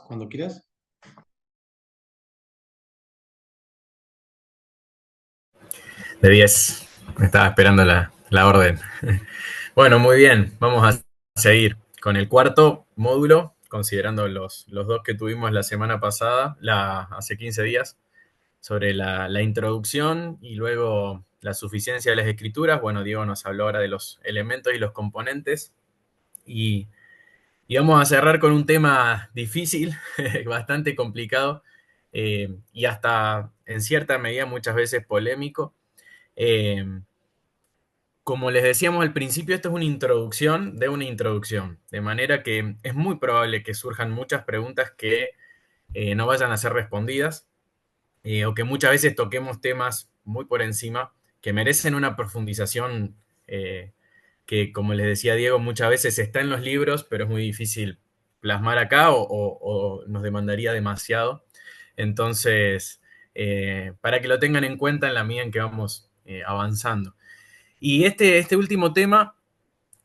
Cuando quieras. De 10. Me estaba esperando la orden. Bueno, muy bien. Vamos a seguir con el cuarto módulo, considerando los dos que tuvimos la semana pasada, hace 15 días, sobre la introducción y luego la suficiencia de las escrituras. Bueno, Diego nos habló ahora de los elementos y los componentes. Y vamos a cerrar con un tema difícil, bastante complicado y hasta en cierta medida muchas veces polémico. Como les decíamos al principio, esto es una introducción de una introducción, de manera que es muy probable que surjan muchas preguntas que no vayan a ser respondidas o que muchas veces toquemos temas muy por encima que merecen una profundización que, como les decía Diego, muchas veces está en los libros, pero es muy difícil plasmar acá o nos demandaría demasiado. Entonces, para que lo tengan en cuenta en la medida en que vamos avanzando. Y este último tema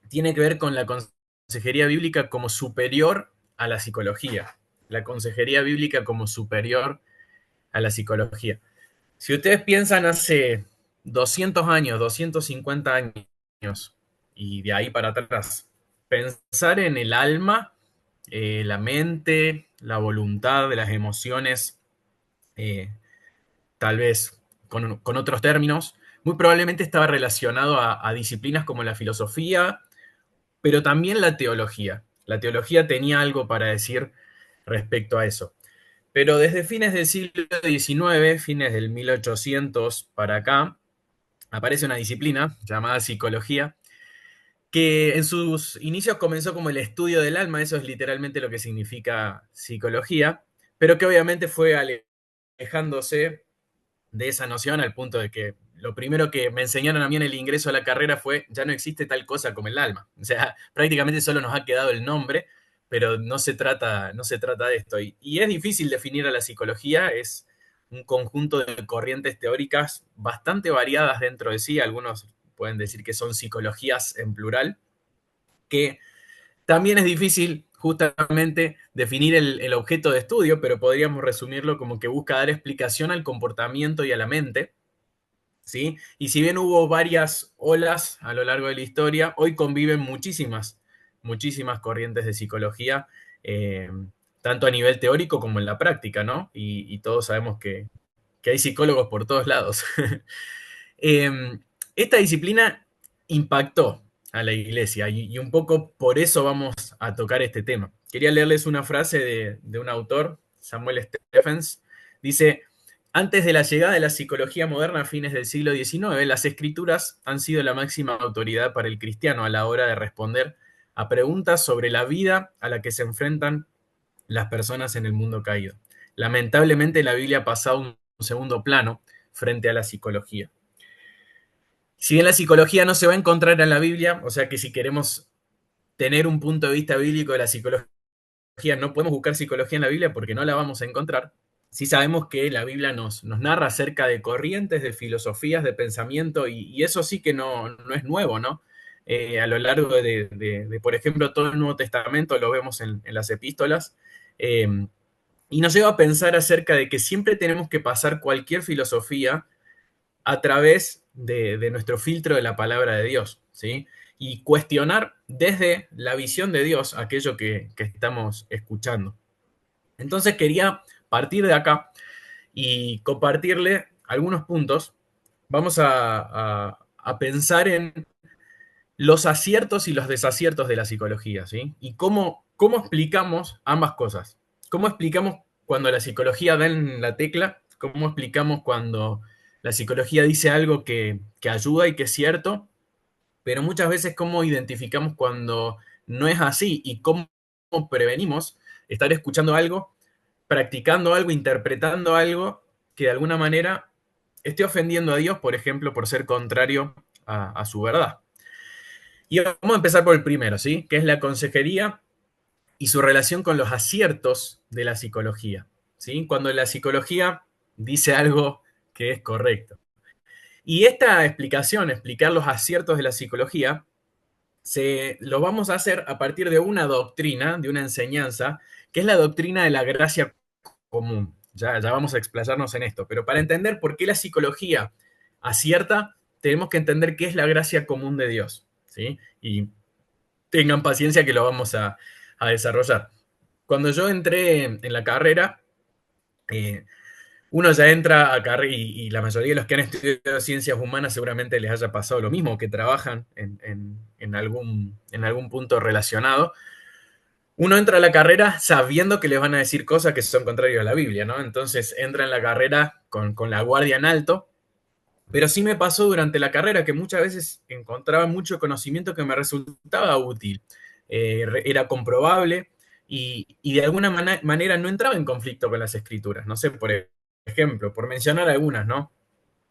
tiene que ver con la consejería bíblica como superior a la psicología. La consejería bíblica como superior a la psicología. Si ustedes piensan hace 200 años, 250 años, y de ahí para atrás, pensar en el alma, la mente, la voluntad, las emociones, tal vez con otros términos, muy probablemente estaba relacionado a disciplinas como la filosofía, pero también la teología. La teología tenía algo para decir respecto a eso. Pero desde fines del siglo XIX, fines del 1800 para acá, aparece una disciplina llamada psicología, que en sus inicios comenzó como el estudio del alma, eso es literalmente lo que significa psicología, pero que obviamente fue alejándose de esa noción al punto de que lo primero que me enseñaron a mí en el ingreso a la carrera fue ya no existe tal cosa como el alma. O sea, prácticamente solo nos ha quedado el nombre, pero no se trata de esto. Y es difícil definir a la psicología, es un conjunto de corrientes teóricas bastante variadas dentro de sí. Algunos pueden decir que son psicologías en plural, que también es difícil justamente definir el objeto de estudio, pero podríamos resumirlo como que busca dar explicación al comportamiento y a la mente, ¿sí? Y si bien hubo varias olas a lo largo de la historia, hoy conviven muchísimas corrientes de psicología, tanto a nivel teórico como en la práctica, ¿no? Y todos sabemos que hay psicólogos por todos lados. Esta disciplina impactó a la iglesia y un poco por eso vamos a tocar este tema. Quería leerles una frase de un autor, Samuel Stephens. Dice: antes de la llegada de la psicología moderna a fines del siglo XIX, las escrituras han sido la máxima autoridad para el cristiano a la hora de responder a preguntas sobre la vida a la que se enfrentan las personas en el mundo caído. Lamentablemente, la Biblia ha pasado a un segundo plano frente a la psicología. Si bien la psicología no se va a encontrar en la Biblia, o sea que si queremos tener un punto de vista bíblico de la psicología, no podemos buscar psicología en la Biblia porque no la vamos a encontrar. Sí sabemos que la Biblia nos narra acerca de corrientes, de filosofías, de pensamiento, y eso sí que no es nuevo, ¿no? A lo largo de, por ejemplo, todo el Nuevo Testamento lo vemos en las epístolas, y nos lleva a pensar acerca de que siempre tenemos que pasar cualquier filosofía a través de nuestro filtro de la palabra de Dios, ¿sí? Y cuestionar desde la visión de Dios aquello que estamos escuchando. Entonces quería partir de acá y compartirle algunos puntos. Vamos a pensar en los aciertos y los desaciertos de la psicología, ¿sí? Y cómo explicamos ambas cosas. ¿Cómo explicamos cuando la psicología da en la tecla? ¿Cómo explicamos cuando la psicología dice algo que ayuda y que es cierto? Pero muchas veces cómo identificamos cuando no es así y cómo prevenimos estar escuchando algo, practicando algo, interpretando algo que de alguna manera esté ofendiendo a Dios, por ejemplo, por ser contrario a su verdad. Y vamos a empezar por el primero, ¿sí? Que es la consejería y su relación con los aciertos de la psicología, ¿sí? Cuando la psicología dice algo que es correcto. Y esta explicar los aciertos de la psicología, lo vamos a hacer a partir de una doctrina, de una enseñanza, que es la doctrina de la gracia común. Ya vamos a explayarnos en esto, pero para entender por qué la psicología acierta, tenemos que entender qué es la gracia común de Dios, ¿sí? Y tengan paciencia que lo vamos a desarrollar. Cuando yo entré en la carrera, uno ya entra a carrera y la mayoría de los que han estudiado ciencias humanas seguramente les haya pasado lo mismo, que trabajan en algún punto relacionado. Uno entra a la carrera sabiendo que les van a decir cosas que son contrarias a la Biblia, ¿no? Entonces entra en la carrera con la guardia en alto, pero sí me pasó durante la carrera que muchas veces encontraba mucho conocimiento que me resultaba útil, era comprobable y de alguna manera no entraba en conflicto con las escrituras. No sé, por ejemplo, por mencionar algunas, ¿no?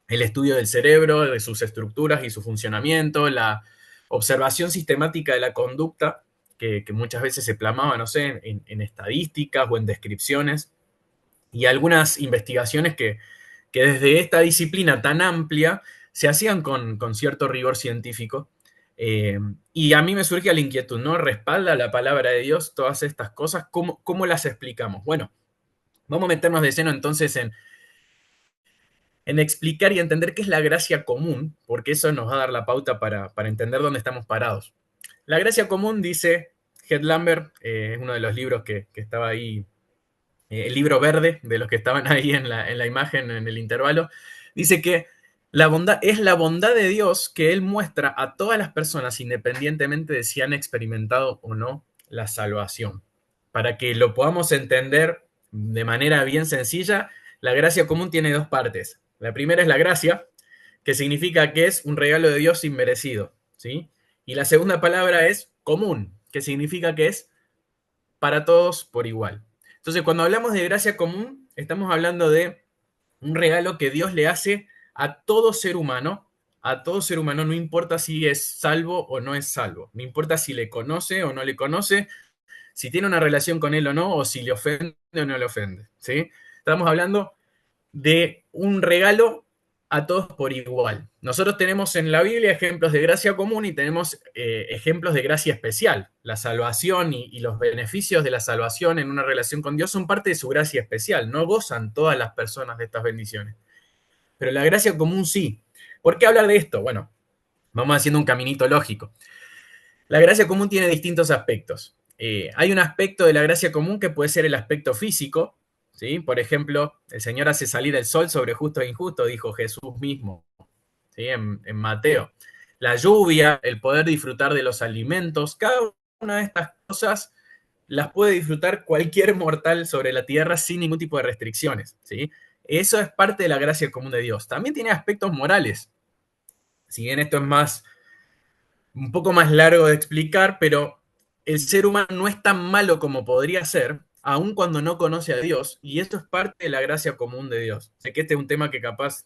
El estudio del cerebro, de sus estructuras y su funcionamiento, la observación sistemática de la conducta, que muchas veces se plasmaba, no sé, en estadísticas o en descripciones, y algunas investigaciones que desde esta disciplina tan amplia se hacían con cierto rigor científico. Y a mí me surge la inquietud, ¿no? ¿Respalda la palabra de Dios todas estas cosas? ¿Cómo las explicamos? Bueno, vamos a meternos de lleno entonces en explicar y entender qué es la gracia común, porque eso nos va a dar la pauta para entender dónde estamos parados. La gracia común, dice Headlamber, es uno de los libros que estaba ahí, el libro verde de los que estaban ahí en la imagen, en el intervalo, dice que la bondad es la bondad de Dios que Él muestra a todas las personas independientemente de si han experimentado o no la salvación. Para que lo podamos entender de manera bien sencilla, la gracia común tiene dos partes. La primera es la gracia, que significa que es un regalo de Dios inmerecido, ¿sí? Y la segunda palabra es común, que significa que es para todos por igual. Entonces, cuando hablamos de gracia común, estamos hablando de un regalo que Dios le hace a todo ser humano, no importa si es salvo o no es salvo, no importa si le conoce o no le conoce, si tiene una relación con él o no, o si le ofende o no le ofende, ¿sí? Estamos hablando de un regalo a todos por igual. Nosotros tenemos en la Biblia ejemplos de gracia común y tenemos ejemplos de gracia especial. La salvación y los beneficios de la salvación en una relación con Dios son parte de su gracia especial. No gozan todas las personas de estas bendiciones. Pero la gracia común sí. ¿Por qué hablar de esto? Bueno, vamos haciendo un caminito lógico. La gracia común tiene distintos aspectos. Hay un aspecto de la gracia común que puede ser el aspecto físico, ¿sí? Por ejemplo, el Señor hace salir el sol sobre justo e injusto, dijo Jesús mismo, ¿sí? En Mateo. La lluvia, el poder disfrutar de los alimentos, cada una de estas cosas las puede disfrutar cualquier mortal sobre la tierra sin ningún tipo de restricciones, ¿sí? Eso es parte de la gracia común de Dios. También tiene aspectos morales. Si bien esto es un poco más largo de explicar, pero el ser humano no es tan malo como podría ser, aun cuando no conoce a Dios, y esto es parte de la gracia común de Dios. Sé que este es un tema que capaz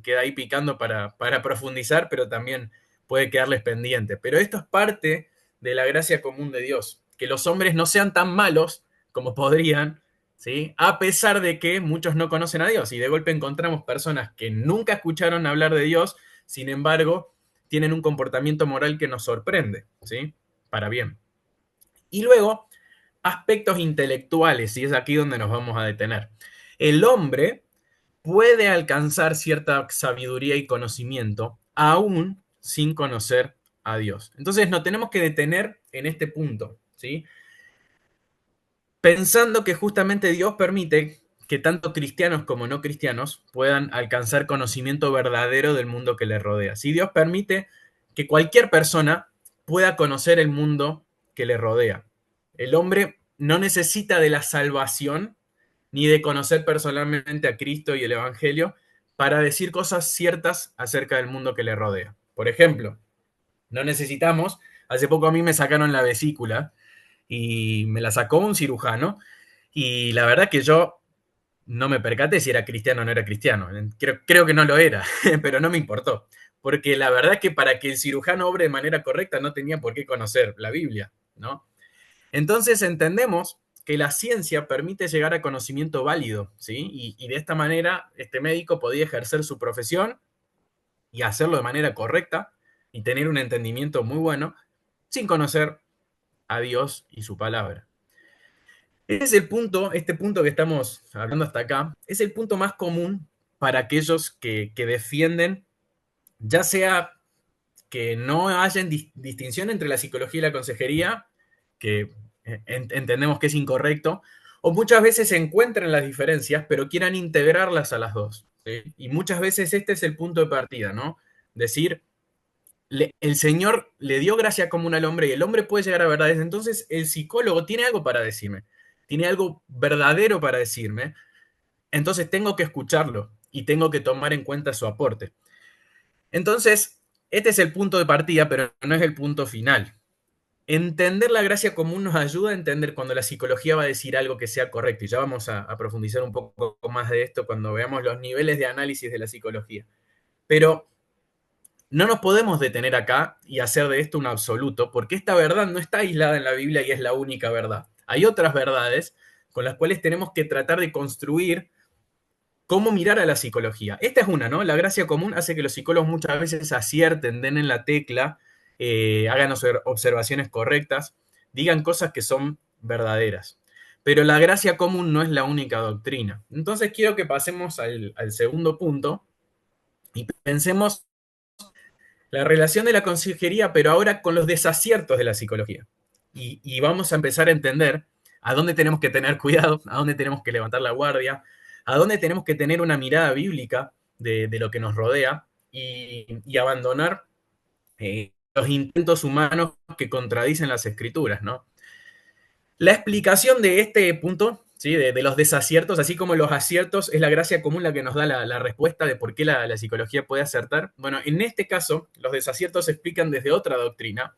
queda ahí picando para profundizar, pero también puede quedarles pendiente. Pero esto es parte de la gracia común de Dios, que los hombres no sean tan malos como podrían, ¿sí? A pesar de que muchos no conocen a Dios, y de golpe encontramos personas que nunca escucharon hablar de Dios, sin embargo, tienen un comportamiento moral que nos sorprende, ¿sí? Para bien. Y luego, aspectos intelectuales, y es aquí donde nos vamos a detener. El hombre puede alcanzar cierta sabiduría y conocimiento aún sin conocer a Dios. Entonces nos tenemos que detener en este punto, ¿sí? Pensando que justamente Dios permite que tanto cristianos como no cristianos puedan alcanzar conocimiento verdadero del mundo que les rodea. Si Dios permite que cualquier persona pueda conocer el mundo que le rodea. El hombre no necesita de la salvación ni de conocer personalmente a Cristo y el Evangelio para decir cosas ciertas acerca del mundo que le rodea. Por ejemplo, no necesitamos, hace poco a mí me sacaron la vesícula y me la sacó un cirujano y la verdad que yo no me percaté si era cristiano o no era cristiano. Creo que no lo era, pero no me importó. Porque la verdad que para que el cirujano obre de manera correcta no tenía por qué conocer la Biblia, ¿no? Entonces entendemos que la ciencia permite llegar a conocimiento válido, ¿sí? Y de esta manera este médico podía ejercer su profesión y hacerlo de manera correcta y tener un entendimiento muy bueno sin conocer a Dios y su palabra. Ese es el punto, este punto que estamos hablando hasta acá, es el punto más común para aquellos que defienden, ya sea que no haya distinción entre la psicología y la consejería, que entendemos que es incorrecto, o muchas veces se encuentran las diferencias, pero quieran integrarlas a las dos, ¿sí? Y muchas veces este es el punto de partida, ¿no? Decir, el Señor le dio gracia común al hombre y el hombre puede llegar a verdades, entonces el psicólogo tiene algo para decirme, tiene algo verdadero para decirme, entonces tengo que escucharlo y tengo que tomar en cuenta su aporte. Entonces, este es el punto de partida, pero no es el punto final. Entender la gracia común nos ayuda a entender cuando la psicología va a decir algo que sea correcto, y ya vamos a profundizar un poco más de esto cuando veamos los niveles de análisis de la psicología. Pero no nos podemos detener acá y hacer de esto un absoluto, porque esta verdad no está aislada en la Biblia y es la única verdad. Hay otras verdades con las cuales tenemos que tratar de construir cómo mirar a la psicología. Esta es una, ¿no? La gracia común hace que los psicólogos muchas veces acierten, den en la tecla, hagan observaciones correctas, digan cosas que son verdaderas. Pero la gracia común no es la única doctrina. Entonces quiero que pasemos al segundo punto y pensemos la relación de la consejería, pero ahora con los desaciertos de la psicología. Y vamos a empezar a entender a dónde tenemos que tener cuidado, a dónde tenemos que levantar la guardia, a dónde tenemos que tener una mirada bíblica de lo que nos rodea y abandonar los intentos humanos que contradicen las escrituras, ¿no? La explicación de este punto, ¿sí? de los desaciertos, así como los aciertos, es la gracia común la que nos da la respuesta de por qué la psicología puede acertar. Bueno, en este caso, los desaciertos se explican desde otra doctrina,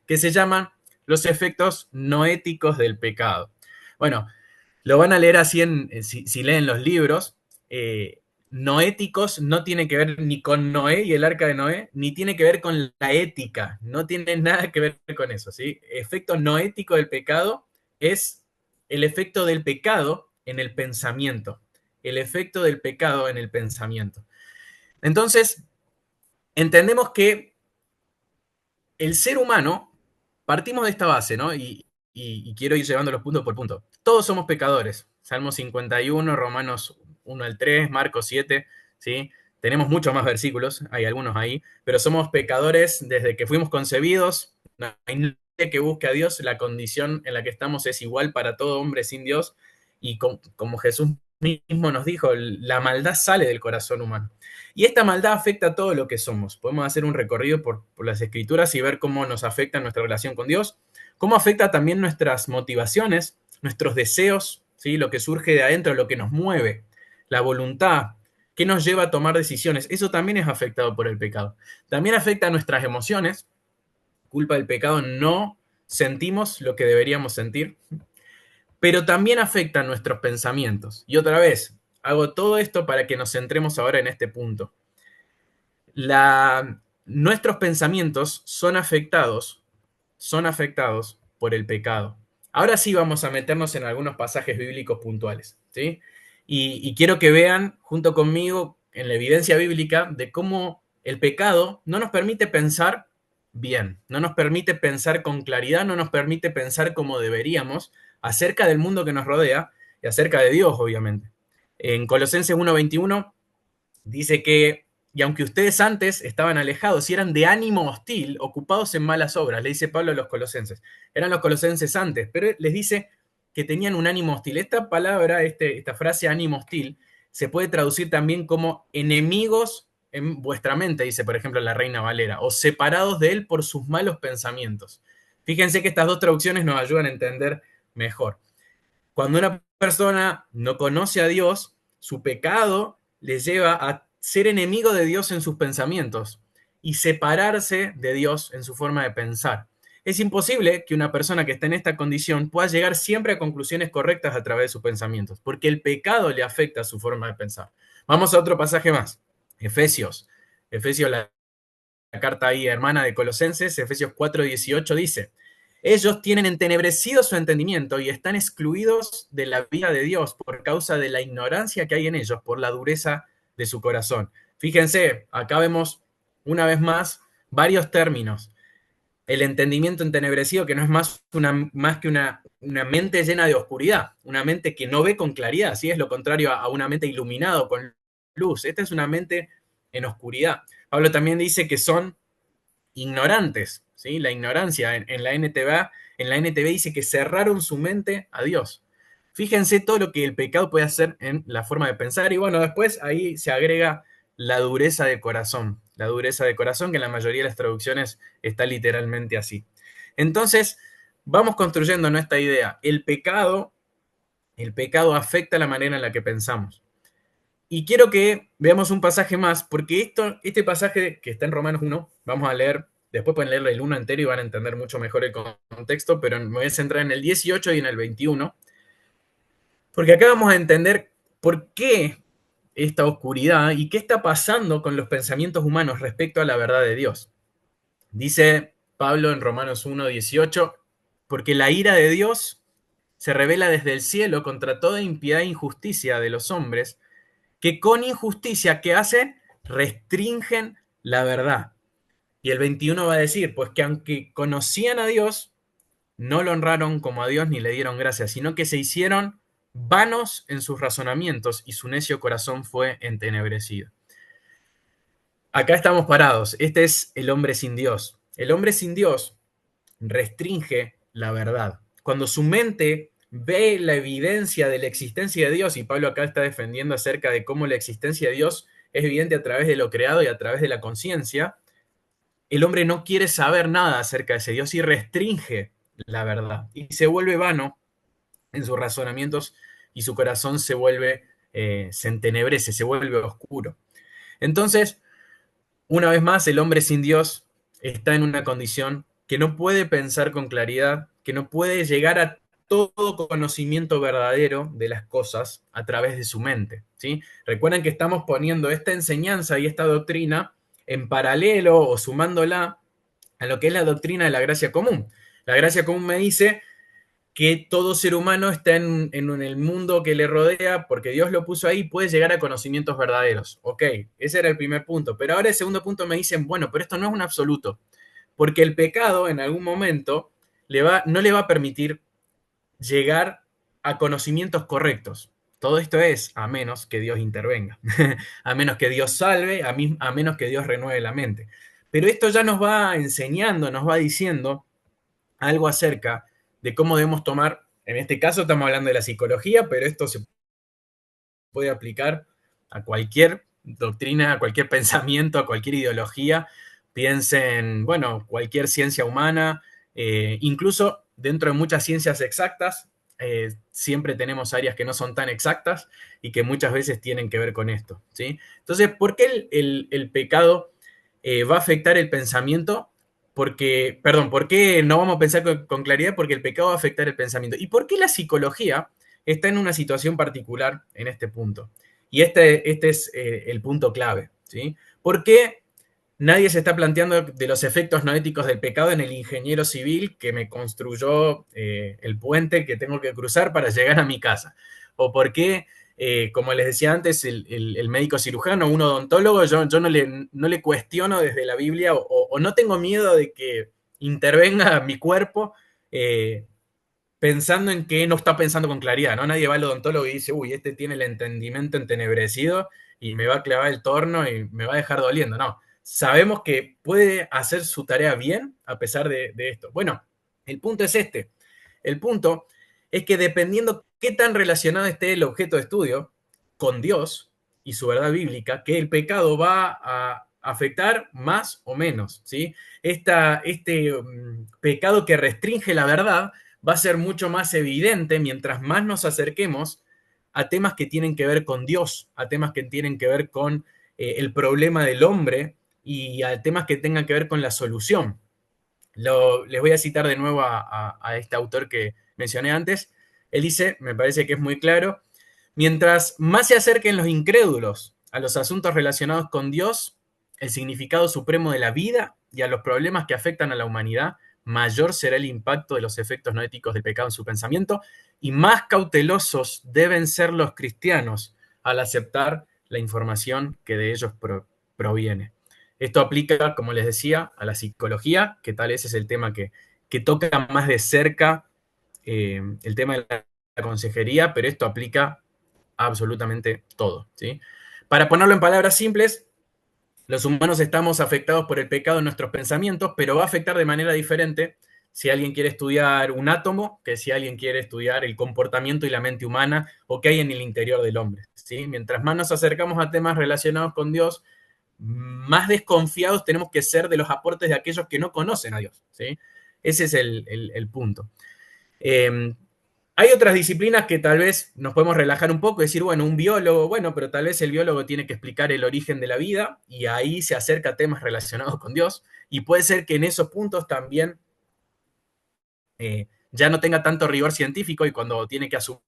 que se llama los efectos noéticos del pecado. Bueno, lo van a leer así si leen los libros. Noéticos no tiene que ver ni con Noé y el arca de Noé, ni tiene que ver con la ética, no tiene nada que ver con eso, ¿sí? Efecto noético del pecado es el efecto del pecado en el pensamiento. El efecto del pecado en el pensamiento. Entonces, entendemos que el ser humano, partimos de esta base, ¿no? Y quiero ir llevándolos punto por punto. Todos somos pecadores. Salmo 51, Romanos 1 al 3, Marcos 7, ¿sí? Tenemos muchos más versículos, hay algunos ahí, pero somos pecadores desde que fuimos concebidos. No hay nadie que busque a Dios, la condición en la que estamos es igual para todo hombre sin Dios, y como Jesús mismo nos dijo, la maldad sale del corazón humano. Y esta maldad afecta a todo lo que somos. Podemos hacer un recorrido por las Escrituras y ver cómo nos afecta nuestra relación con Dios, cómo afecta también nuestras motivaciones, nuestros deseos, ¿sí? Lo que surge de adentro, lo que nos mueve, la voluntad, qué nos lleva a tomar decisiones. Eso también es afectado por el pecado. También afecta a nuestras emociones. Culpa del pecado no sentimos lo que deberíamos sentir, pero también afecta a nuestros pensamientos. Y otra vez, hago todo esto para que nos centremos ahora en este punto. Nuestros pensamientos son afectados por el pecado. Ahora sí vamos a meternos en algunos pasajes bíblicos puntuales, ¿sí? Y quiero que vean junto conmigo en la evidencia bíblica de cómo el pecado no nos permite pensar bien, no nos permite pensar con claridad, no nos permite pensar como deberíamos acerca del mundo que nos rodea y acerca de Dios, obviamente. En Colosenses 1:21 dice que, y aunque ustedes antes estaban alejados y eran de ánimo hostil, ocupados en malas obras, le dice Pablo a los colosenses. Eran los colosenses antes, pero les dice que tenían un ánimo hostil. Esta palabra, esta frase ánimo hostil, se puede traducir también como enemigos en vuestra mente, dice por ejemplo la Reina Valera, o separados de él por sus malos pensamientos. Fíjense que estas dos traducciones nos ayudan a entender mejor. Cuando una persona no conoce a Dios, su pecado le lleva a ser enemigo de Dios en sus pensamientos y separarse de Dios en su forma de pensar. Es imposible que una persona que esté en esta condición pueda llegar siempre a conclusiones correctas a través de sus pensamientos, porque el pecado le afecta a su forma de pensar. Vamos a otro pasaje más. Efesios, la carta ahí hermana de Colosenses, Efesios 4:18 dice: ellos tienen entenebrecido su entendimiento y están excluidos de la vida de Dios por causa de la ignorancia que hay en ellos, por la dureza de su corazón. Fíjense, acá vemos una vez más varios términos. El entendimiento entenebrecido, que no es más que una mente llena de oscuridad, una mente que no ve con claridad, ¿sí? Es lo contrario a una mente iluminada con luz. Esta es una mente en oscuridad. Pablo también dice que son ignorantes, ¿sí? La ignorancia en la NTV dice que cerraron su mente a Dios. Fíjense todo lo que el pecado puede hacer en la forma de pensar. Y bueno, después ahí se agrega la dureza de corazón. La dureza de corazón, que en la mayoría de las traducciones está literalmente así. Entonces, vamos construyendo nuestra idea. El pecado afecta la manera en la que pensamos. Y quiero que veamos un pasaje más, porque este pasaje que está en Romanos 1, vamos a leer, después pueden leerlo el 1 entero y van a entender mucho mejor el contexto, pero me voy a centrar en el 18 y en el 21, porque acá vamos a entender por qué esta oscuridad y qué está pasando con los pensamientos humanos respecto a la verdad de Dios. Dice Pablo en Romanos 1:18, porque la ira de Dios se revela desde el cielo contra toda impiedad e injusticia de los hombres, que con injusticia, ¿qué hacen? Restringen la verdad. Y el 21 va a decir, pues que aunque conocían a Dios, no lo honraron como a Dios ni le dieron gracias, sino que se hicieron vanos en sus razonamientos y su necio corazón fue entenebrecido. Acá estamos parados. Este es el hombre sin Dios. El hombre sin Dios restringe la verdad. Cuando su mente ve la evidencia de la existencia de Dios, y Pablo acá está defendiendo acerca de cómo la existencia de Dios es evidente a través de lo creado y a través de la conciencia, el hombre no quiere saber nada acerca de ese Dios y restringe la verdad. Y se vuelve vano en sus razonamientos y su corazón se entenebrece, se vuelve oscuro. Entonces, una vez más, el hombre sin Dios está en una condición que no puede pensar con claridad, que no puede llegar a todo conocimiento verdadero de las cosas a través de su mente, ¿sí? Recuerden que estamos poniendo esta enseñanza y esta doctrina en paralelo o sumándola a lo que es la doctrina de la gracia común. La gracia común me dice que todo ser humano está en el mundo que le rodea, porque Dios lo puso ahí, puede llegar a conocimientos verdaderos. Ok, ese era el primer punto. Pero ahora el segundo punto me dicen, bueno, pero esto no es un absoluto, porque el pecado en algún momento no le va a permitir llegar a conocimientos correctos. Todo esto es a menos que Dios intervenga, a menos que Dios salve, a menos que Dios renueve la mente. Pero esto ya nos va enseñando, nos va diciendo algo acerca de cómo debemos tomar, en este caso estamos hablando de la psicología, pero esto se puede aplicar a cualquier doctrina, a cualquier pensamiento, a cualquier ideología. Piensen, bueno, cualquier ciencia humana, incluso dentro de muchas ciencias exactas, siempre tenemos áreas que no son tan exactas y que muchas veces tienen que ver con esto, ¿sí? Entonces, ¿por qué el pecado va a afectar el pensamiento? ¿Por qué no vamos a pensar con claridad? Porque el pecado va a afectar el pensamiento. ¿Y por qué la psicología está en una situación particular en este punto? Y este es el punto clave, ¿sí? ¿Por qué nadie se está planteando de los efectos no éticos del pecado en el ingeniero civil que me construyó el puente que tengo que cruzar para llegar a mi casa? ¿O por qué, como les decía antes, el médico cirujano, un odontólogo, yo no le cuestiono desde la Biblia o no tengo miedo de que intervenga mi cuerpo pensando en que no está pensando con claridad, ¿no? Nadie va al odontólogo y dice, uy, este tiene el entendimiento entenebrecido y me va a clavar el torno y me va a dejar doliendo. No, sabemos que puede hacer su tarea bien a pesar de esto. Bueno, el punto es este. El punto es que dependiendo qué tan relacionado esté el objeto de estudio con Dios y su verdad bíblica, que el pecado va a afectar más o menos, ¿sí? Este pecado que restringe la verdad va a ser mucho más evidente mientras más nos acerquemos a temas que tienen que ver con Dios, a temas que tienen que ver con el problema del hombre y a temas que tengan que ver con la solución. Les voy a citar de nuevo a este autor que mencioné antes. Él dice, me parece que es muy claro, mientras más se acerquen los incrédulos a los asuntos relacionados con Dios, el significado supremo de la vida y a los problemas que afectan a la humanidad, mayor será el impacto de los efectos no éticos del pecado en su pensamiento y más cautelosos deben ser los cristianos al aceptar la información que de ellos proviene. Esto aplica, como les decía, a la psicología, que tal vez es el tema que toca más de cerca el tema de la consejería, pero esto aplica a absolutamente todo, ¿sí? Para ponerlo en palabras simples, los humanos estamos afectados por el pecado en nuestros pensamientos, pero va a afectar de manera diferente si alguien quiere estudiar un átomo que si alguien quiere estudiar el comportamiento y la mente humana o qué hay en el interior del hombre, ¿sí? Mientras más nos acercamos a temas relacionados con Dios, más desconfiados tenemos que ser de los aportes de aquellos que no conocen a Dios, ¿sí? Ese es el punto. Hay otras disciplinas que tal vez nos podemos relajar un poco y decir, bueno, un biólogo, bueno, pero tal vez el biólogo tiene que explicar el origen de la vida y ahí se acerca a temas relacionados con Dios y puede ser que en esos puntos también ya no tenga tanto rigor científico y cuando tiene que asumir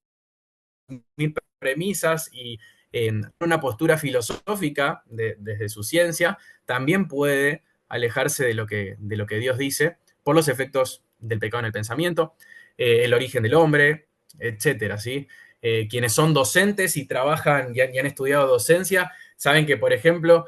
premisas y una postura filosófica desde su ciencia, también puede alejarse de lo que Dios dice por los efectos del pecado en el pensamiento, el origen del hombre, etcétera, ¿sí? Quienes son docentes y trabajan y han estudiado docencia, saben que, por ejemplo,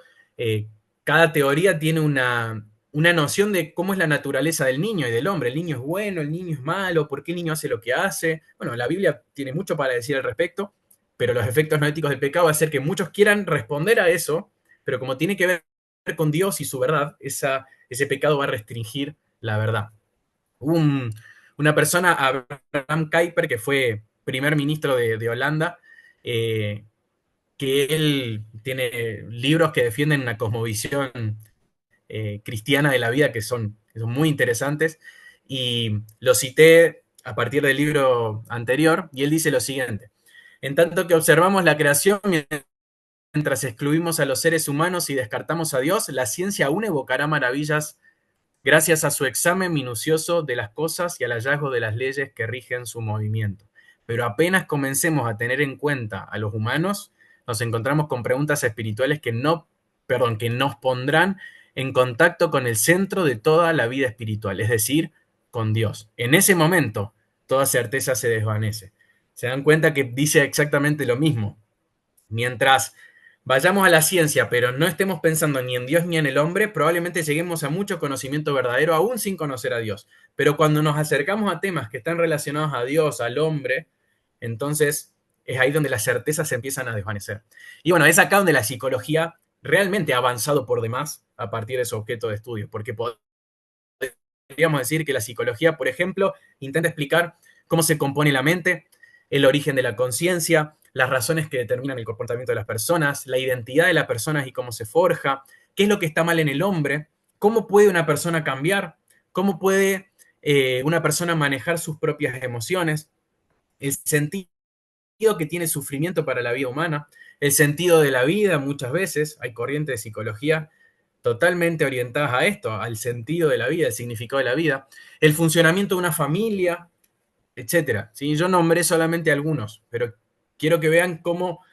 cada teoría tiene una noción de cómo es la naturaleza del niño y del hombre. El niño es bueno, el niño es malo, por qué el niño hace lo que hace. Bueno, la Biblia tiene mucho para decir al respecto, pero los efectos no éticos del pecado va a hacer que muchos quieran responder a eso, pero como tiene que ver con Dios y su verdad, ese pecado va a restringir la verdad. Una persona, Abraham Kuyper, que fue primer ministro de Holanda, que él tiene libros que defienden una cosmovisión cristiana de la vida que son muy interesantes, y lo cité a partir del libro anterior, y él dice lo siguiente: en tanto que observamos la creación mientras excluimos a los seres humanos y descartamos a Dios, la ciencia aún evocará maravillas gracias a su examen minucioso de las cosas y al hallazgo de las leyes que rigen su movimiento. Pero apenas comencemos a tener en cuenta a los humanos, nos encontramos con preguntas espirituales que nos pondrán en contacto con el centro de toda la vida espiritual, es decir, con Dios. En ese momento, toda certeza se desvanece. Se dan cuenta que dice exactamente lo mismo. Mientras vayamos a la ciencia, pero no estemos pensando ni en Dios ni en el hombre, probablemente lleguemos a mucho conocimiento verdadero aún sin conocer a Dios. Pero cuando nos acercamos a temas que están relacionados a Dios, al hombre, entonces es ahí donde las certezas se empiezan a desvanecer. Y bueno, es acá donde la psicología realmente ha avanzado por demás a partir de su objeto de estudio, porque podríamos decir que la psicología, por ejemplo, intenta explicar cómo se compone la mente, el origen de la conciencia, las razones que determinan el comportamiento de las personas, la identidad de las personas y cómo se forja, qué es lo que está mal en el hombre, cómo puede una persona cambiar, cómo puede una persona manejar sus propias emociones, el sentido que tiene el sufrimiento para la vida humana, el sentido de la vida muchas veces, hay corrientes de psicología totalmente orientadas a esto, al sentido de la vida, el significado de la vida, el funcionamiento de una familia, etcétera. ¿Sí? Yo nombré solamente algunos, pero quiero que vean cómo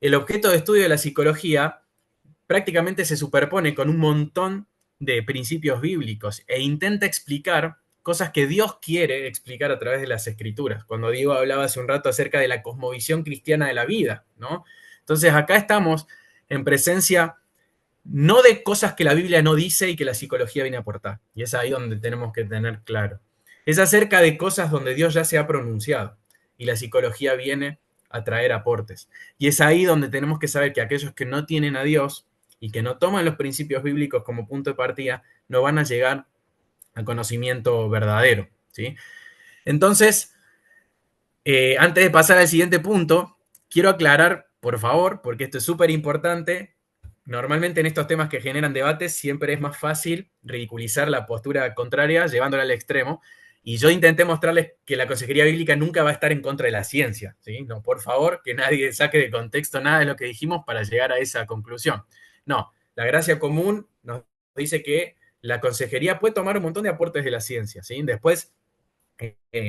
el objeto de estudio de la psicología prácticamente se superpone con un montón de principios bíblicos e intenta explicar cosas que Dios quiere explicar a través de las Escrituras. Cuando Diego hablaba hace un rato acerca de la cosmovisión cristiana de la vida, ¿no? Entonces acá estamos en presencia no de cosas que la Biblia no dice y que la psicología viene a aportar. Y es ahí donde tenemos que tener claro. Es acerca de cosas donde Dios ya se ha pronunciado y la psicología viene a traer aportes. Y es ahí donde tenemos que saber que aquellos que no tienen a Dios y que no toman los principios bíblicos como punto de partida, no van a llegar al conocimiento verdadero, ¿sí? Entonces, antes de pasar al siguiente punto, quiero aclarar, por favor, porque esto es súper importante. Normalmente en estos temas que generan debates siempre es más fácil ridiculizar la postura contraria llevándola al extremo. Y yo intenté mostrarles que la consejería bíblica nunca va a estar en contra de la ciencia, ¿sí? No, por favor, que nadie saque de contexto nada de lo que dijimos para llegar a esa conclusión. No, la gracia común nos dice que la consejería puede tomar un montón de aportes de la ciencia, ¿sí? Después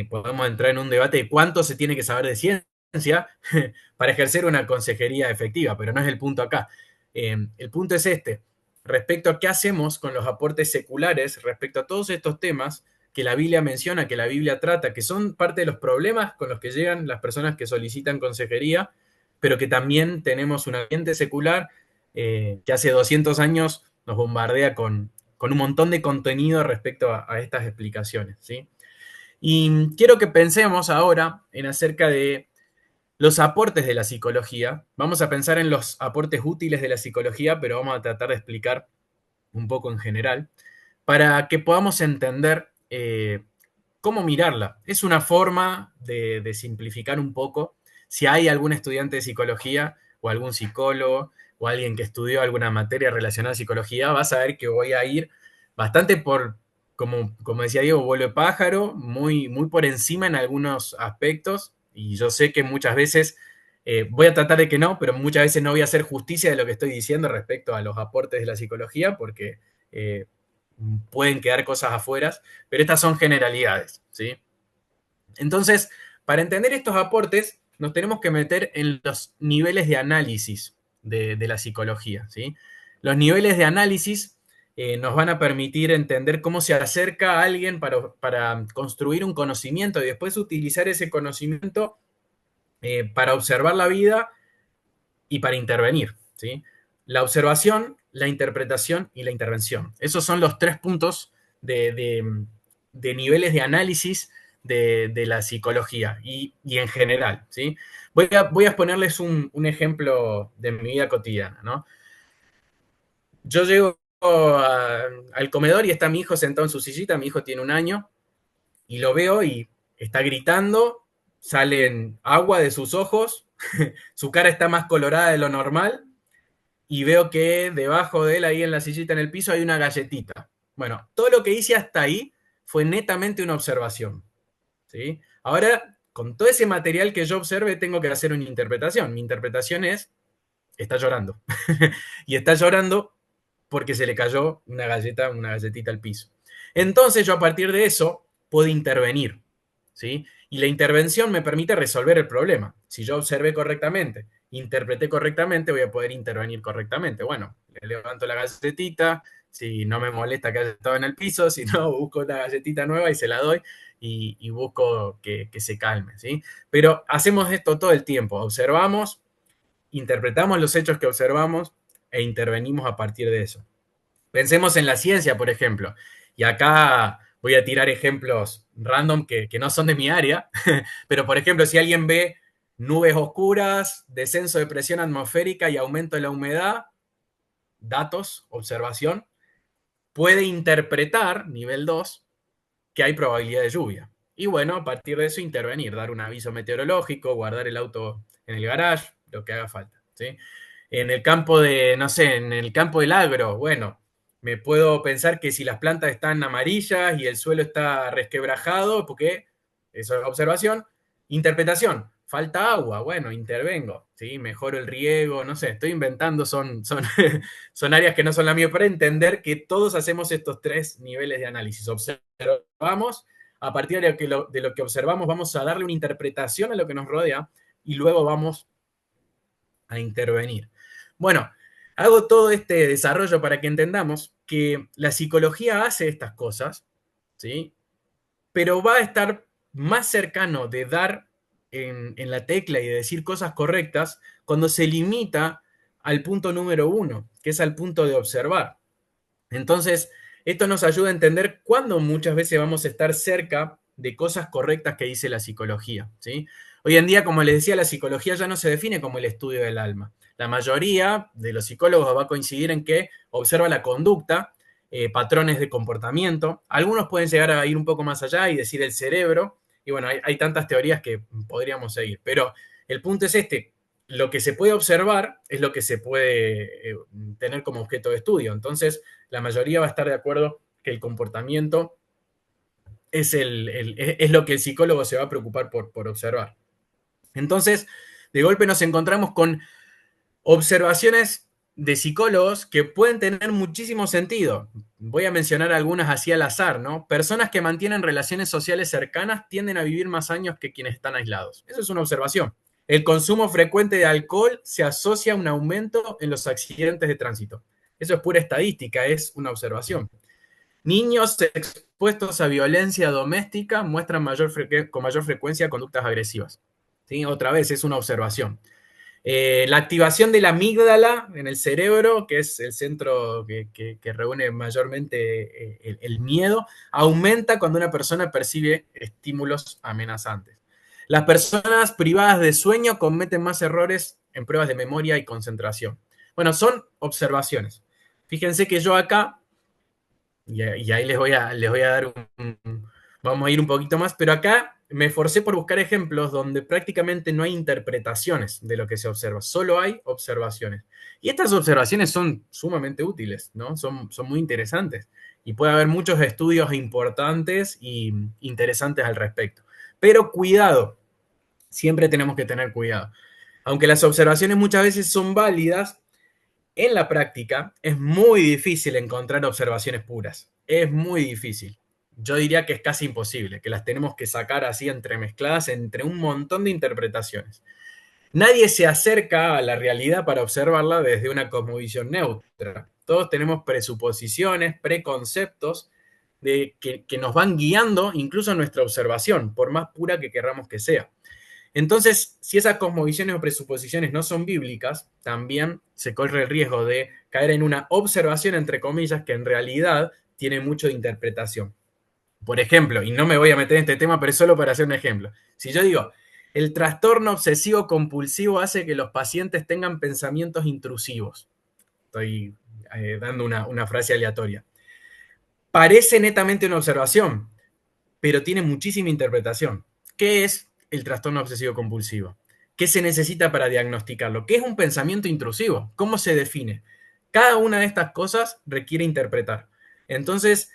podemos entrar en un debate de cuánto se tiene que saber de ciencia para ejercer una consejería efectiva, pero no es el punto acá. El punto es este, respecto a qué hacemos con los aportes seculares, respecto a todos estos temas que la Biblia menciona, que la Biblia trata, que son parte de los problemas con los que llegan las personas que solicitan consejería, pero que también tenemos un ambiente secular que hace 200 años nos bombardea con un montón de contenido respecto a estas explicaciones, ¿sí? Y quiero que pensemos ahora en acerca de los aportes de la psicología. Vamos a pensar en los aportes útiles de la psicología, pero vamos a tratar de explicar un poco en general, para que podamos entender cómo mirarla. Es una forma de simplificar un poco. Si hay algún estudiante de psicología o algún psicólogo o alguien que estudió alguna materia relacionada a psicología, va a saber que voy a ir bastante por, como decía Diego, vuelo de pájaro, muy, muy por encima en algunos aspectos, y yo sé que muchas veces, voy a tratar de que no, pero muchas veces no voy a hacer justicia de lo que estoy diciendo respecto a los aportes de la psicología, porque pueden quedar cosas afuera, pero estas son generalidades, ¿sí? Entonces, para entender estos aportes, nos tenemos que meter en los niveles de análisis de la psicología, ¿sí? Los niveles de análisis nos van a permitir entender cómo se acerca a alguien para construir un conocimiento y después utilizar ese conocimiento para observar la vida y para intervenir, ¿sí? La observación, la interpretación y la intervención. Esos son los 3 puntos de niveles de análisis de la psicología y en general, ¿sí? Voy a exponerles un ejemplo de mi vida cotidiana, ¿no? Yo llego al comedor y está mi hijo sentado en su sillita, mi hijo tiene 1 año, y lo veo y está gritando, salen agua de sus ojos, su cara está más colorada de lo normal, y veo que debajo de él, ahí en la sillita en el piso, hay una galletita. Bueno, todo lo que hice hasta ahí fue netamente una observación, ¿sí? Ahora, con todo ese material que yo observe, tengo que hacer una interpretación. Mi interpretación es, está llorando. Y está llorando porque se le cayó una galletita al piso. Entonces yo a partir de eso puedo intervenir, ¿sí? Y la intervención me permite resolver el problema. Si yo observé correctamente, interpreté correctamente, voy a poder intervenir correctamente. Bueno, le levanto la galletita, si no me molesta que haya estado en el piso, si no, busco una galletita nueva y se la doy y busco que se calme, ¿sí? Pero hacemos esto todo el tiempo, observamos, interpretamos los hechos que observamos e intervenimos a partir de eso. Pensemos en la ciencia, por ejemplo, y acá voy a tirar ejemplos random que no son de mi área, pero por ejemplo, si alguien ve nubes oscuras, descenso de presión atmosférica y aumento de la humedad, datos, observación, puede interpretar, nivel 2, que hay probabilidad de lluvia. Y bueno, a partir de eso intervenir, dar un aviso meteorológico, guardar el auto en el garage, lo que haga falta, ¿sí? En el campo de, no sé, en el campo del agro, bueno, me puedo pensar que si las plantas están amarillas y el suelo está resquebrajado, porque eso es observación. Interpretación, falta agua, bueno, intervengo, ¿sí? Mejoro el riego, no sé, estoy inventando, son áreas que no son las mías, para entender que todos hacemos estos 3 niveles de análisis. Observamos, a partir de lo que observamos vamos a darle una interpretación a lo que nos rodea y luego vamos a intervenir. Bueno, hago todo este desarrollo para que entendamos que la psicología hace estas cosas, ¿sí? Pero va a estar más cercano de dar en la tecla y de decir cosas correctas cuando se limita al punto número 1, que es al punto de observar. Entonces, esto nos ayuda a entender cuándo muchas veces vamos a estar cerca de cosas correctas que dice la psicología, ¿sí? Hoy en día, como les decía, la psicología ya no se define como el estudio del alma. La mayoría de los psicólogos va a coincidir en que observa la conducta, patrones de comportamiento. Algunos pueden llegar a ir un poco más allá y decir el cerebro. Y bueno, hay tantas teorías que podríamos seguir. Pero el punto es este. Lo que se puede observar es lo que se puede tener como objeto de estudio. Entonces, la mayoría va a estar de acuerdo que el comportamiento es lo que el psicólogo se va a preocupar por observar. Entonces, de golpe nos encontramos con observaciones de psicólogos que pueden tener muchísimo sentido. Voy a mencionar algunas así al azar, ¿no? Personas que mantienen relaciones sociales cercanas tienden a vivir más años que quienes están aislados. Eso es una observación. El consumo frecuente de alcohol se asocia a un aumento en los accidentes de tránsito. Eso es pura estadística, es una observación. Niños expuestos a violencia doméstica muestran con mayor frecuencia conductas agresivas. ¿Sí? Otra vez, es una observación. La activación de la amígdala en el cerebro, que es el centro que reúne mayormente el miedo, aumenta cuando una persona percibe estímulos amenazantes. Las personas privadas de sueño cometen más errores en pruebas de memoria y concentración. Bueno, son observaciones. Fíjense que yo acá, y ahí les voy a dar vamos a ir un poquito más, pero acá me esforcé por buscar ejemplos donde prácticamente no hay interpretaciones de lo que se observa, solo hay observaciones. Y estas observaciones son sumamente útiles, ¿no? Son muy interesantes y puede haber muchos estudios importantes y interesantes al respecto. Pero cuidado, siempre tenemos que tener cuidado. Aunque las observaciones muchas veces son válidas, en la práctica es muy difícil encontrar observaciones puras. Es muy difícil. Yo diría que es casi imposible, que las tenemos que sacar así entremezcladas entre un montón de interpretaciones. Nadie se acerca a la realidad para observarla desde una cosmovisión neutra. Todos tenemos presuposiciones, preconceptos que nos van guiando incluso nuestra observación, por más pura que querramos que sea. Entonces, si esas cosmovisiones o presuposiciones no son bíblicas, también se corre el riesgo de caer en una observación, entre comillas, que en realidad tiene mucho de interpretación. Por ejemplo, y no me voy a meter en este tema, pero es solo para hacer un ejemplo. Si yo digo, el trastorno obsesivo compulsivo hace que los pacientes tengan pensamientos intrusivos. Estoy dando una frase aleatoria. Parece netamente una observación, pero tiene muchísima interpretación. ¿Qué es el trastorno obsesivo compulsivo? ¿Qué se necesita para diagnosticarlo? ¿Qué es un pensamiento intrusivo? ¿Cómo se define? Cada una de estas cosas requiere interpretar. Entonces,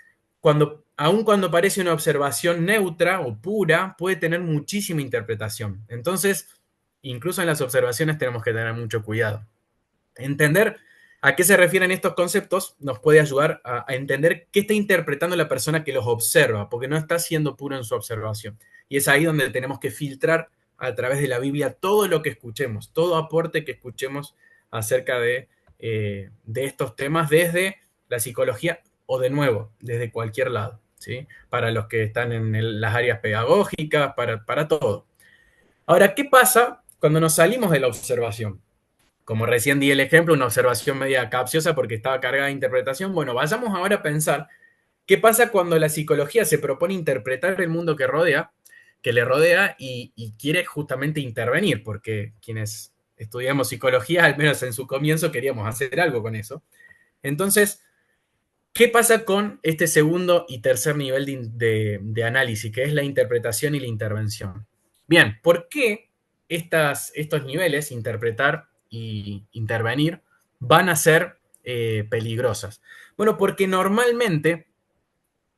aun cuando parece una observación neutra o pura, puede tener muchísima interpretación. Entonces, incluso en las observaciones tenemos que tener mucho cuidado. Entender a qué se refieren estos conceptos nos puede ayudar a entender qué está interpretando la persona que los observa, porque no está siendo puro en su observación. Y es ahí donde tenemos que filtrar a través de la Biblia todo lo que escuchemos, todo aporte que escuchemos acerca de estos temas desde la psicología, o de nuevo, desde cualquier lado, ¿sí? Para los que están en las áreas pedagógicas, para todo. Ahora, ¿qué pasa cuando nos salimos de la observación? Como recién di el ejemplo, una observación media capciosa porque estaba cargada de interpretación. Bueno, vayamos ahora a pensar qué pasa cuando la psicología se propone interpretar el mundo que le rodea y quiere justamente intervenir, porque quienes estudiamos psicología, al menos en su comienzo, queríamos hacer algo con eso. Entonces, ¿qué pasa con este segundo y tercer nivel de análisis, que es la interpretación y la intervención? Bien, ¿por qué estos niveles, interpretar y intervenir, van a ser peligrosas? Bueno, porque normalmente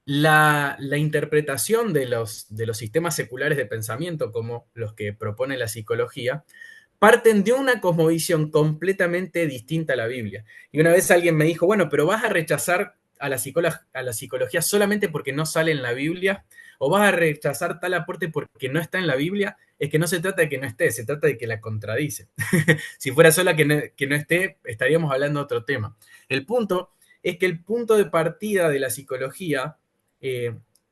la interpretación de los sistemas seculares de pensamiento, como los que propone la psicología, parten de una cosmovisión completamente distinta a la Biblia. Y una vez alguien me dijo, bueno, pero ¿vas a rechazar a la psicología solamente porque no sale en la Biblia? ¿O vas a rechazar tal aporte porque no está en la Biblia? Es que no se trata de que no esté, se trata de que la contradice. Si fuera sola que no esté, estaríamos hablando de otro tema. El punto es que el punto de partida de la psicología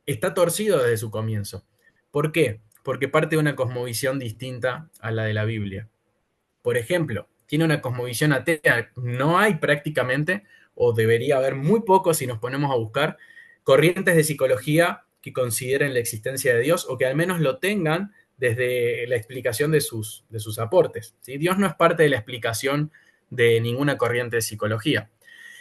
está torcido desde su comienzo. ¿Por qué? Porque parte de una cosmovisión distinta a la de la Biblia. Por ejemplo, tiene una cosmovisión atea. No hay prácticamente, o debería haber muy poco si nos ponemos a buscar, corrientes de psicología que consideren la existencia de Dios o que al menos lo tengan desde la explicación de sus aportes, ¿sí? Dios no es parte de la explicación de ninguna corriente de psicología.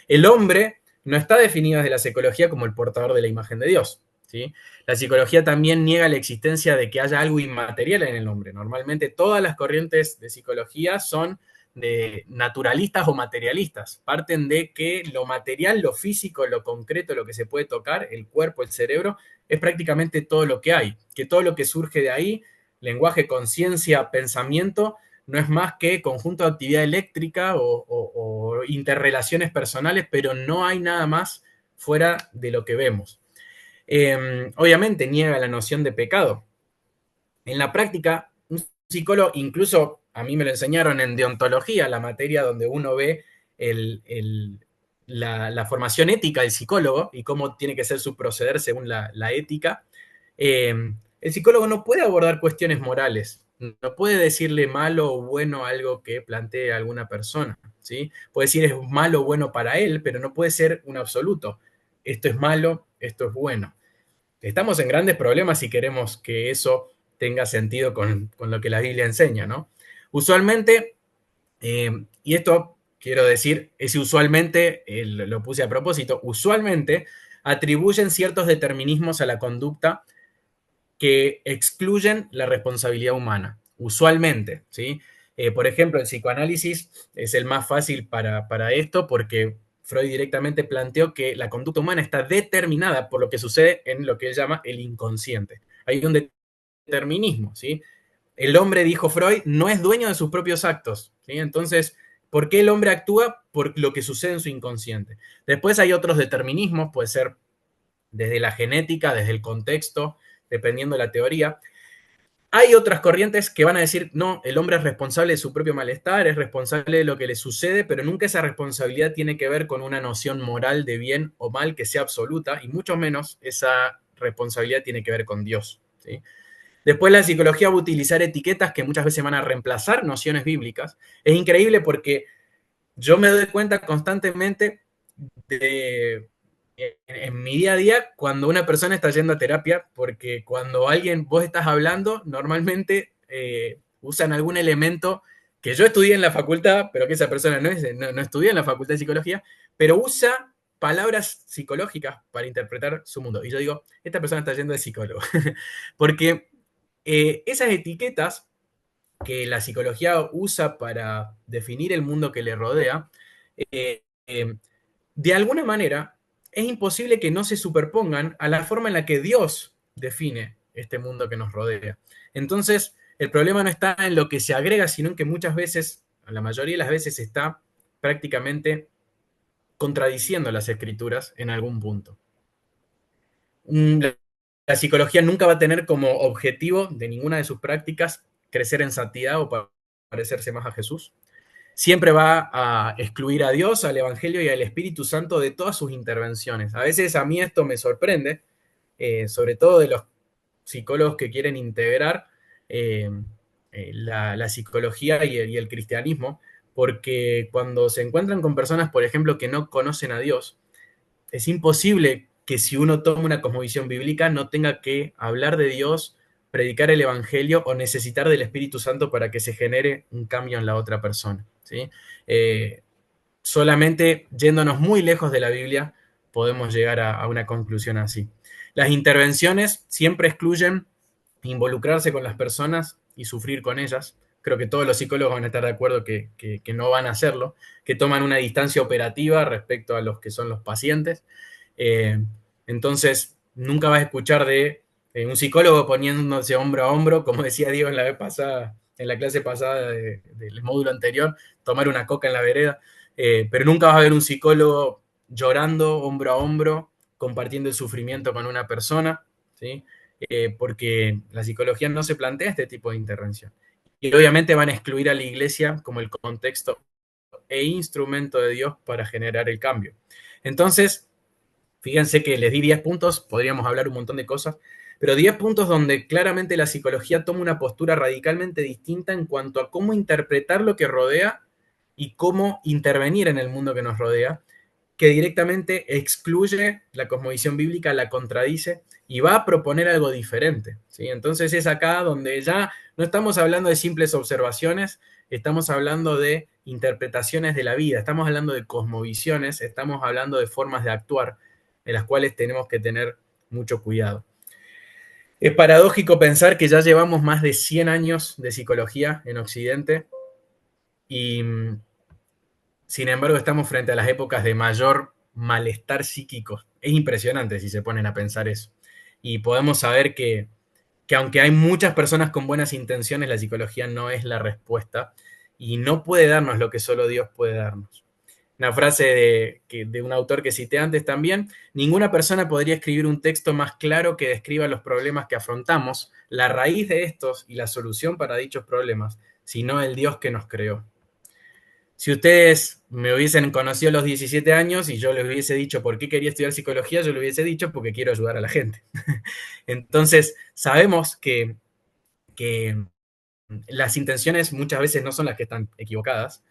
El hombre no está definido desde la psicología como el portador de la imagen de Dios, ¿sí? La psicología también niega la existencia de que haya algo inmaterial en el hombre. Normalmente todas las corrientes de psicología son de naturalistas o materialistas. Parten de que lo material, lo físico, lo concreto, lo que se puede tocar, el cuerpo, el cerebro, es prácticamente todo lo que hay. Que todo lo que surge de ahí, lenguaje, conciencia, pensamiento, no es más que conjunto de actividad eléctrica o interrelaciones personales, pero no hay nada más fuera de lo que vemos. Obviamente niega la noción de pecado. En la práctica, un psicólogo, incluso a mí me lo enseñaron en deontología, la materia donde uno ve la formación ética del psicólogo y cómo tiene que ser su proceder según la ética. El psicólogo no puede abordar cuestiones morales, no puede decirle malo o bueno algo que plantee alguna persona, ¿sí? Puede decir es malo o bueno para él, pero no puede ser un absoluto. Esto es malo, esto es bueno. Estamos en grandes problemas si queremos que eso tenga sentido con lo que la Biblia enseña, ¿no? Usualmente, y esto quiero decir, ese usualmente, lo puse a propósito, usualmente atribuyen ciertos determinismos a la conducta que excluyen la responsabilidad humana, usualmente, ¿sí? Por ejemplo, el psicoanálisis es el más fácil para esto porque Freud directamente planteó que la conducta humana está determinada por lo que sucede en lo que él llama el inconsciente. Hay un determinismo, ¿sí? El hombre, dijo Freud, no es dueño de sus propios actos, ¿sí? Entonces, ¿por qué el hombre actúa? Por lo que sucede en su inconsciente. Después hay otros determinismos, puede ser desde la genética, desde el contexto, dependiendo de la teoría. Hay otras corrientes que van a decir, no, el hombre es responsable de su propio malestar, es responsable de lo que le sucede, pero nunca esa responsabilidad tiene que ver con una noción moral de bien o mal que sea absoluta, y mucho menos esa responsabilidad tiene que ver con Dios, ¿sí? Después la psicología va a utilizar etiquetas que muchas veces van a reemplazar nociones bíblicas. Es increíble porque yo me doy cuenta constantemente en mi día a día cuando una persona está yendo a terapia, porque cuando vos estás hablando, normalmente usan algún elemento que yo estudié en la facultad, pero que esa persona no estudió en la facultad de psicología, pero usa palabras psicológicas para interpretar su mundo. Y yo digo, esta persona está yendo de psicólogo. Porque esas etiquetas que la psicología usa para definir el mundo que le rodea, de alguna manera es imposible que no se superpongan a la forma en la que Dios define este mundo que nos rodea. Entonces, el problema no está en lo que se agrega, sino en que muchas veces, la mayoría de las veces, está prácticamente contradiciendo las escrituras en algún punto. La psicología nunca va a tener como objetivo de ninguna de sus prácticas crecer en santidad o parecerse más a Jesús. siempre va a excluir a Dios, al Evangelio y al Espíritu Santo de todas sus intervenciones. A veces a mí esto me sorprende, sobre todo de los psicólogos que quieren integrar la psicología y el cristianismo, porque cuando se encuentran con personas, por ejemplo, que no conocen a Dios, es imposible que si uno toma una cosmovisión bíblica no tenga que hablar de Dios, predicar el Evangelio o necesitar del Espíritu Santo para que se genere un cambio en la otra persona, ¿sí? Solamente yéndonos muy lejos de la Biblia podemos llegar a una conclusión así. Las intervenciones siempre excluyen involucrarse con las personas y sufrir con ellas. Creo que todos los psicólogos van a estar de acuerdo que no van a hacerlo, que toman una distancia operativa respecto a los que son los pacientes. Entonces, nunca vas a escuchar de un psicólogo poniéndose hombro a hombro, como decía Diego en la vez pasada, en la clase pasada del módulo anterior, tomar una coca en la vereda, pero nunca vas a ver un psicólogo llorando hombro a hombro, compartiendo el sufrimiento con una persona, ¿sí? Porque la psicología no se plantea este tipo de intervención. Y obviamente van a excluir a la iglesia como el contexto e instrumento de Dios para generar el cambio. Entonces, fíjense que les di 10 puntos, podríamos hablar un montón de cosas, pero 10 puntos donde claramente la psicología toma una postura radicalmente distinta en cuanto a cómo interpretar lo que rodea y cómo intervenir en el mundo que nos rodea, que directamente excluye la cosmovisión bíblica, la contradice y va a proponer algo diferente, ¿sí? Entonces es acá donde ya no estamos hablando de simples observaciones, estamos hablando de interpretaciones de la vida, estamos hablando de cosmovisiones, estamos hablando de formas de actuar en las cuales tenemos que tener mucho cuidado. Es paradójico pensar que ya llevamos más de 100 años de psicología en Occidente y sin embargo estamos frente a las épocas de mayor malestar psíquico. Es impresionante si se ponen a pensar eso. Y podemos saber que aunque hay muchas personas con buenas intenciones, la psicología no es la respuesta y no puede darnos lo que solo Dios puede darnos. Una frase de un autor que cité antes también: ninguna persona podría escribir un texto más claro que describa los problemas que afrontamos, la raíz de estos y la solución para dichos problemas, sino el Dios que nos creó. Si ustedes me hubiesen conocido a los 17 años y yo les hubiese dicho por qué quería estudiar psicología, yo les hubiese dicho porque quiero ayudar a la gente. Entonces, sabemos que las intenciones muchas veces no son las que están equivocadas.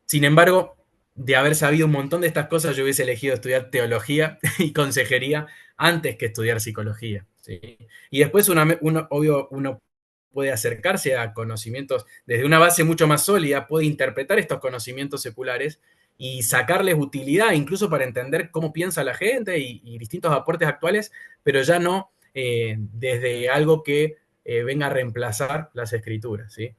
Sin embargo, de haber sabido un montón de estas cosas, yo hubiese elegido estudiar teología y consejería antes que estudiar psicología, ¿sí? Y después obvio, uno puede acercarse a conocimientos desde una base mucho más sólida, puede interpretar estos conocimientos seculares y sacarles utilidad, incluso para entender cómo piensa la gente y distintos aportes actuales, pero ya no desde algo que venga a reemplazar las escrituras, ¿sí?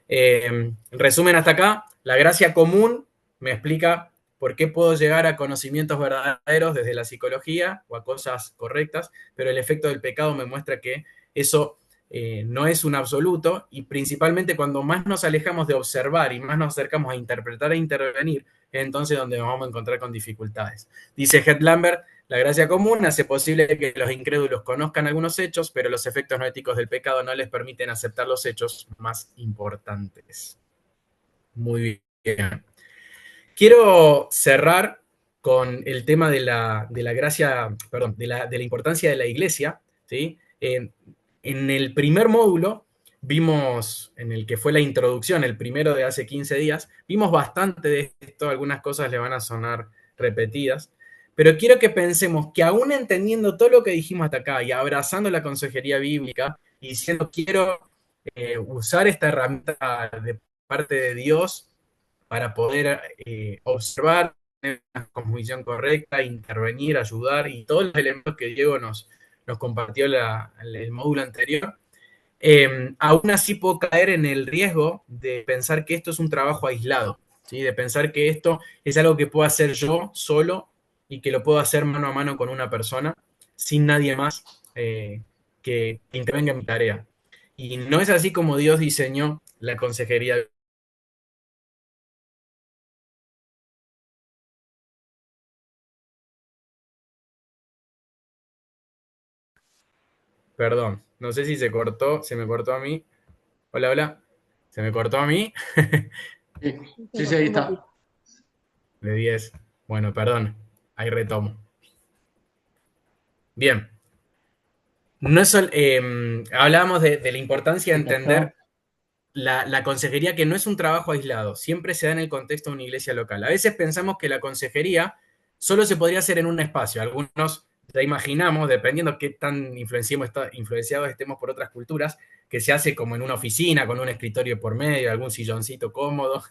En resumen, hasta acá, la gracia común me explica por qué puedo llegar a conocimientos verdaderos desde la psicología o a cosas correctas, pero el efecto del pecado me muestra que eso no es un absoluto, y principalmente cuando más nos alejamos de observar y más nos acercamos a interpretar e intervenir, es entonces donde nos vamos a encontrar con dificultades. Dice Heath Lambert: la gracia común hace posible que los incrédulos conozcan algunos hechos, pero los efectos no éticos del pecado no les permiten aceptar los hechos más importantes. Muy bien. Quiero cerrar con el tema de la gracia, perdón, de la importancia de la iglesia, ¿sí? En el primer módulo vimos, en el que fue la introducción, el primero de hace 15 días, vimos bastante de esto, algunas cosas le van a sonar repetidas, pero quiero que pensemos que aún entendiendo todo lo que dijimos hasta acá y abrazando la consejería bíblica y diciendo quiero usar esta herramienta de parte de Dios para poder observar, tener una cosmovisión correcta, intervenir, ayudar y todos los elementos que Diego nos compartió el módulo anterior, aún así puedo caer en el riesgo de pensar que esto es un trabajo aislado, ¿sí? De pensar que esto es algo que puedo hacer yo solo y que lo puedo hacer mano a mano con una persona sin nadie más que intervenga en mi tarea. Y no es así como Dios diseñó la consejería. Perdón, no sé si se cortó, se me cortó a mí. Hola, hola. ¿Se me cortó a mí? Sí, ahí está. De 10. Bueno, perdón. Ahí retomo. Bien. No es hablábamos de la importancia de entender la consejería, que no es un trabajo aislado, siempre se da en el contexto de una iglesia local. A veces pensamos que la consejería solo se podría hacer en un espacio. Algunos ya imaginamos, dependiendo qué tan influenciados estemos por otras culturas, que se hace como en una oficina, con un escritorio por medio, algún silloncito cómodo.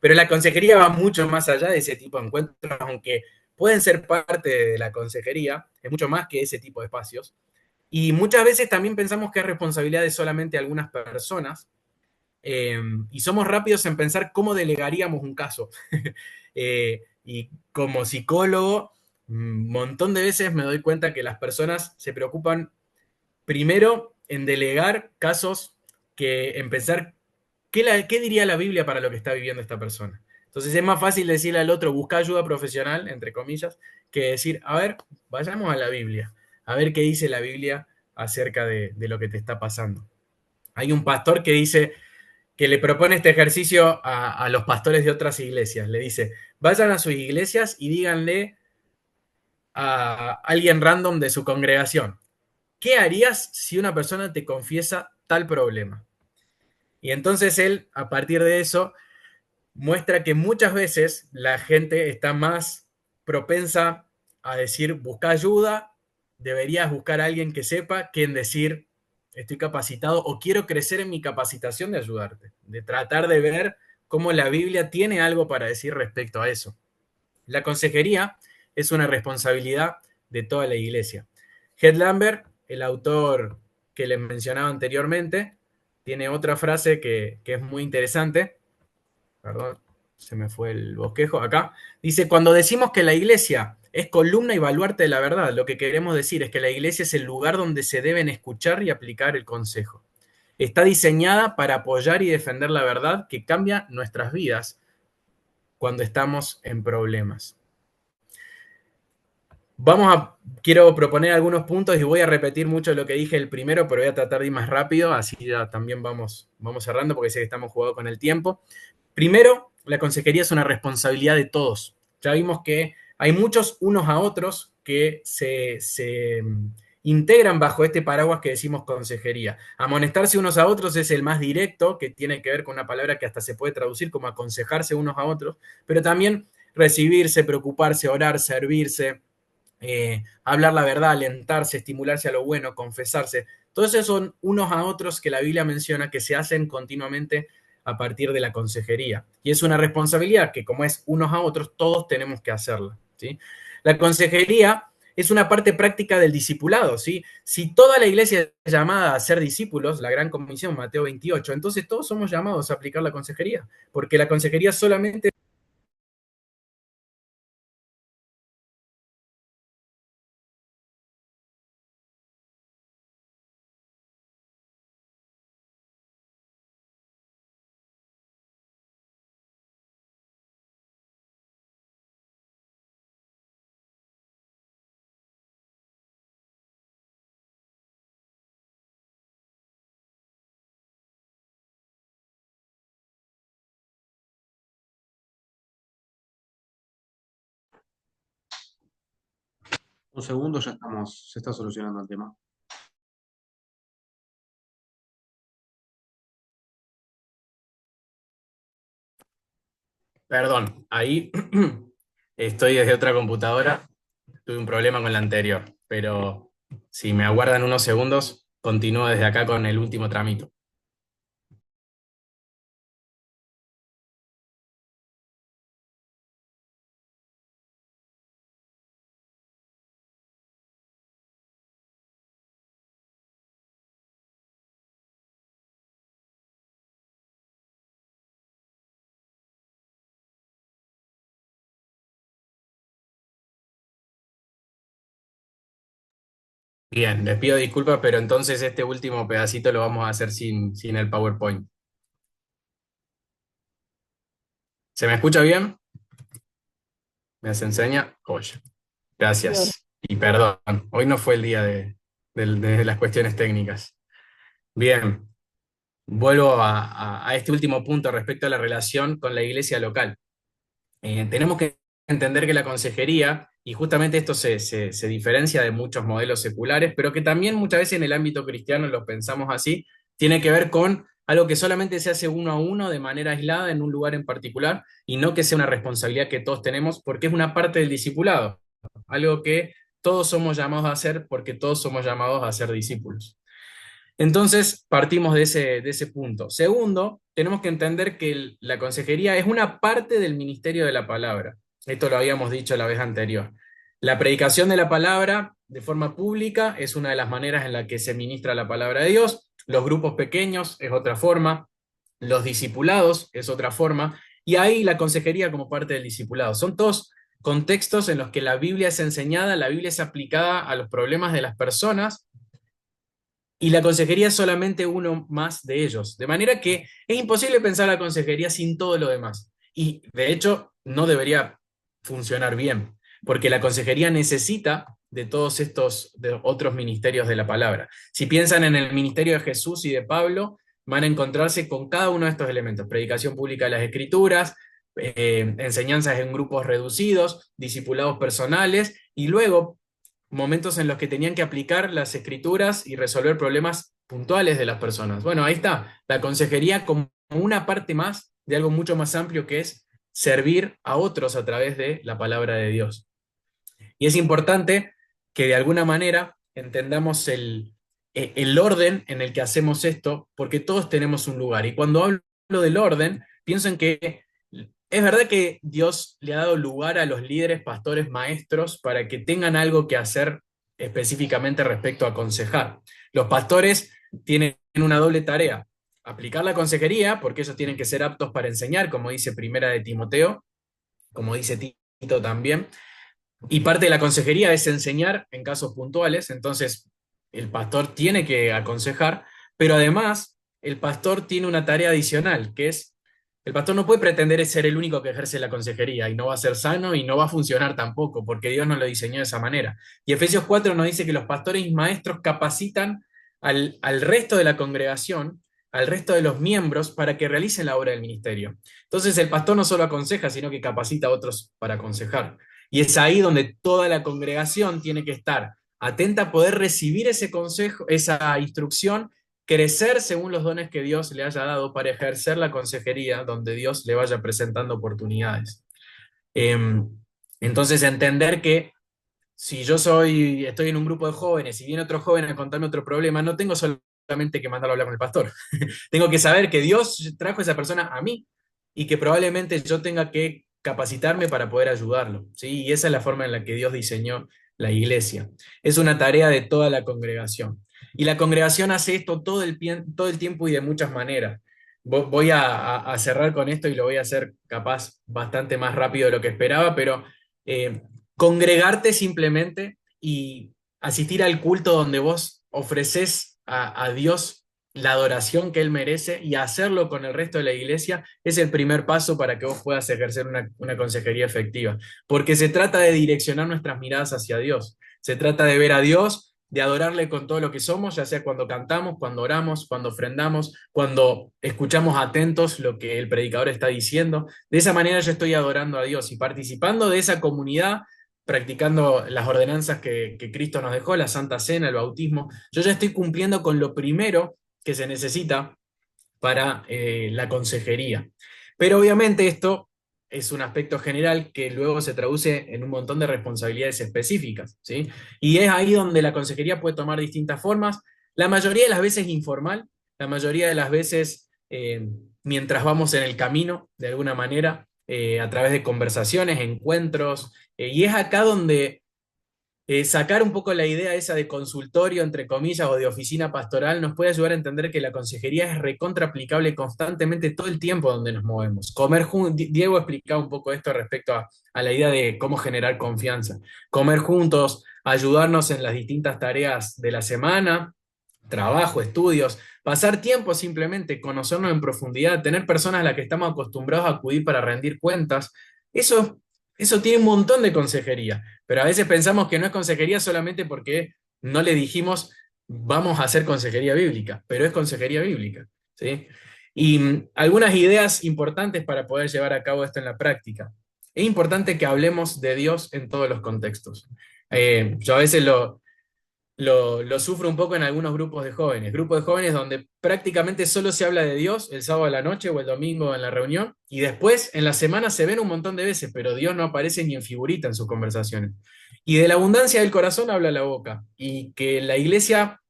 Pero la consejería va mucho más allá de ese tipo de encuentros, aunque pueden ser parte de la consejería, es mucho más que ese tipo de espacios. Y muchas veces también pensamos que es responsabilidad de solamente algunas personas, y somos rápidos en pensar cómo delegaríamos un caso. Y como psicólogo, un montón de veces me doy cuenta que las personas se preocupan primero en delegar casos que en pensar qué diría la Biblia para lo que está viviendo esta persona. Entonces es más fácil decirle al otro, busca ayuda profesional, entre comillas, que decir, a ver, vayamos a la Biblia, a ver qué dice la Biblia acerca de lo que te está pasando. Hay un pastor que dice, que le propone este ejercicio a los pastores de otras iglesias. Le dice, vayan a sus iglesias y díganle a alguien random de su congregación, ¿qué harías si una persona te confiesa tal problema? Y entonces él, a partir de eso, muestra que muchas veces la gente está más propensa a decir, busca ayuda, deberías buscar a alguien que sepa, que en decir, estoy capacitado o quiero crecer en mi capacitación de ayudarte, de tratar de ver cómo la Biblia tiene algo para decir respecto a eso. La consejería es una responsabilidad de toda la iglesia. Heath Lambert, el autor que les mencionaba anteriormente, tiene otra frase que es muy interesante. Perdón, se me fue el bosquejo acá. Dice, cuando decimos que la iglesia es columna y baluarte de la verdad, lo que queremos decir es que la iglesia es el lugar donde se deben escuchar y aplicar el consejo. Está diseñada para apoyar y defender la verdad que cambia nuestras vidas cuando estamos en problemas. Quiero proponer algunos puntos y voy a repetir mucho lo que dije el primero, pero voy a tratar de ir más rápido, así ya también vamos cerrando porque sé que estamos jugados con el tiempo. Primero, la consejería es una responsabilidad de todos. Ya vimos que hay muchos unos a otros que se integran bajo este paraguas que decimos consejería. Amonestarse unos a otros es el más directo, que tiene que ver con una palabra que hasta se puede traducir como aconsejarse unos a otros, pero también recibirse, preocuparse, orar, servirse, hablar la verdad, alentarse, estimularse a lo bueno, confesarse. Todos esos son unos a otros que la Biblia menciona que se hacen continuamente a partir de la consejería. Y es una responsabilidad que, como es unos a otros, todos tenemos que hacerla, ¿sí? La consejería es una parte práctica del discipulado, ¿sí? Si toda la iglesia es llamada a ser discípulos, la gran comisión, Mateo 28, entonces todos somos llamados a aplicar la consejería, porque la consejería solamente... Un segundo, ya se está solucionando el tema. Perdón, ahí estoy desde otra computadora, tuve un problema con la anterior, pero si me aguardan unos segundos, continúo desde acá con el último tramito. Bien, les pido disculpas, pero entonces este último pedacito lo vamos a hacer sin el PowerPoint. ¿Se me escucha bien? ¿Me se enseña? Oye, gracias. Y perdón, hoy no fue el día de las cuestiones técnicas. Bien. vuelvo a este último punto respecto a la relación con la iglesia local. Tenemos que entender que la consejería, y justamente esto se diferencia de muchos modelos seculares, pero que también muchas veces en el ámbito cristiano lo pensamos así, tiene que ver con algo que solamente se hace uno a uno de manera aislada en un lugar en particular, y no que sea una responsabilidad que todos tenemos, porque es una parte del discipulado, algo que todos somos llamados a hacer porque todos somos llamados a ser discípulos. Entonces, partimos de ese punto. Segundo, tenemos que entender que la consejería es una parte del ministerio de la palabra. Esto lo habíamos dicho la vez anterior. La predicación de la palabra de forma pública es una de las maneras en la que se ministra la palabra de Dios. Los grupos pequeños es otra forma. Los discipulados es otra forma. Y ahí la consejería como parte del discipulado. Son todos contextos en los que la Biblia es enseñada, la Biblia es aplicada a los problemas de las personas, y la consejería es solamente uno más de ellos. De manera que es imposible pensar la consejería sin todo lo demás. Y de hecho no debería funcionar bien, porque la consejería necesita de todos estos de otros ministerios de la palabra. Si piensan en el ministerio de Jesús y de Pablo, van a encontrarse con cada uno de estos elementos: predicación pública de las Escrituras, enseñanzas en grupos reducidos, discipulados personales, y luego momentos en los que tenían que aplicar las Escrituras y resolver problemas puntuales de las personas. Bueno, ahí está, la consejería como una parte más de algo mucho más amplio, que es servir a otros a través de la palabra de Dios. Y es importante que de alguna manera entendamos el orden en el que hacemos esto, porque todos tenemos un lugar. Y cuando hablo del orden, pienso en que es verdad que Dios le ha dado lugar a los líderes, pastores, maestros, para que tengan algo que hacer específicamente respecto a aconsejar. Los pastores tienen una doble tarea: aplicar la consejería, porque ellos tienen que ser aptos para enseñar, como dice Primera de Timoteo, como dice Tito también, y parte de la consejería es enseñar en casos puntuales. Entonces el pastor tiene que aconsejar, pero además el pastor tiene una tarea adicional, que es: el pastor no puede pretender ser el único que ejerce la consejería, y no va a ser sano y no va a funcionar tampoco, porque Dios no lo diseñó de esa manera. Y Efesios 4 nos dice que los pastores y maestros capacitan al resto de la congregación, al resto de los miembros, para que realicen la obra del ministerio. Entonces el pastor no solo aconseja, sino que capacita a otros para aconsejar. Y es ahí donde toda la congregación tiene que estar atenta a poder recibir ese consejo, esa instrucción, crecer según los dones que Dios le haya dado para ejercer la consejería donde Dios le vaya presentando oportunidades. Entonces, entender que si yo estoy en un grupo de jóvenes y viene otro joven a contarme otro problema, no tengo solamente que mandarlo a hablar con el pastor. Tengo que saber que Dios trajo a esa persona a mí y que probablemente yo tenga que capacitarme para poder ayudarlo, ¿sí? Y esa es la forma en la que Dios diseñó la iglesia. Es una tarea de toda la congregación. Y la congregación hace esto todo el tiempo y de muchas maneras. Voy a cerrar con esto y lo voy a hacer capaz bastante más rápido de lo que esperaba, pero congregarte simplemente y asistir al culto donde vos ofreces a Dios la adoración que Él merece, y hacerlo con el resto de la iglesia, es el primer paso para que vos puedas ejercer una consejería efectiva. Porque se trata de direccionar nuestras miradas hacia Dios. Se trata de ver a Dios, de adorarle con todo lo que somos, ya sea cuando cantamos, cuando oramos, cuando ofrendamos, cuando escuchamos atentos lo que el predicador está diciendo. De esa manera yo estoy adorando a Dios y participando de esa comunidad, practicando las ordenanzas que Cristo nos dejó, la Santa Cena, el bautismo. Yo ya estoy cumpliendo con lo primero que se necesita para la consejería. Pero obviamente esto es un aspecto general que luego se traduce en un montón de responsabilidades específicas, ¿sí? Y es ahí donde la consejería puede tomar distintas formas, la mayoría de las veces informal, la mayoría de las veces mientras vamos en el camino, de alguna manera, a través de conversaciones, encuentros, y es acá donde sacar un poco la idea esa de consultorio, entre comillas, o de oficina pastoral, nos puede ayudar a entender que la consejería es recontra aplicable constantemente todo el tiempo donde nos movemos. Comer juntos, Diego explicaba un poco esto respecto a la idea de cómo generar confianza. Comer juntos, ayudarnos en las distintas tareas de la semana, trabajo, estudios, pasar tiempo simplemente, conocernos en profundidad, tener personas a las que estamos acostumbrados a acudir para rendir cuentas. Eso tiene un montón de consejería, pero a veces pensamos que no es consejería solamente porque no le dijimos vamos a hacer consejería bíblica, pero es consejería bíblica. ¿sí? Y algunas ideas importantes para poder llevar a cabo esto en la práctica. Es importante que hablemos de Dios en todos los contextos. Yo a veces lo sufro un poco en algunos grupos de jóvenes donde prácticamente solo se habla de Dios el sábado a la noche o el domingo en la reunión, y después en la semana se ven un montón de veces, pero Dios no aparece ni en figurita en sus conversaciones. Y de la abundancia del corazón habla la boca, y que la iglesia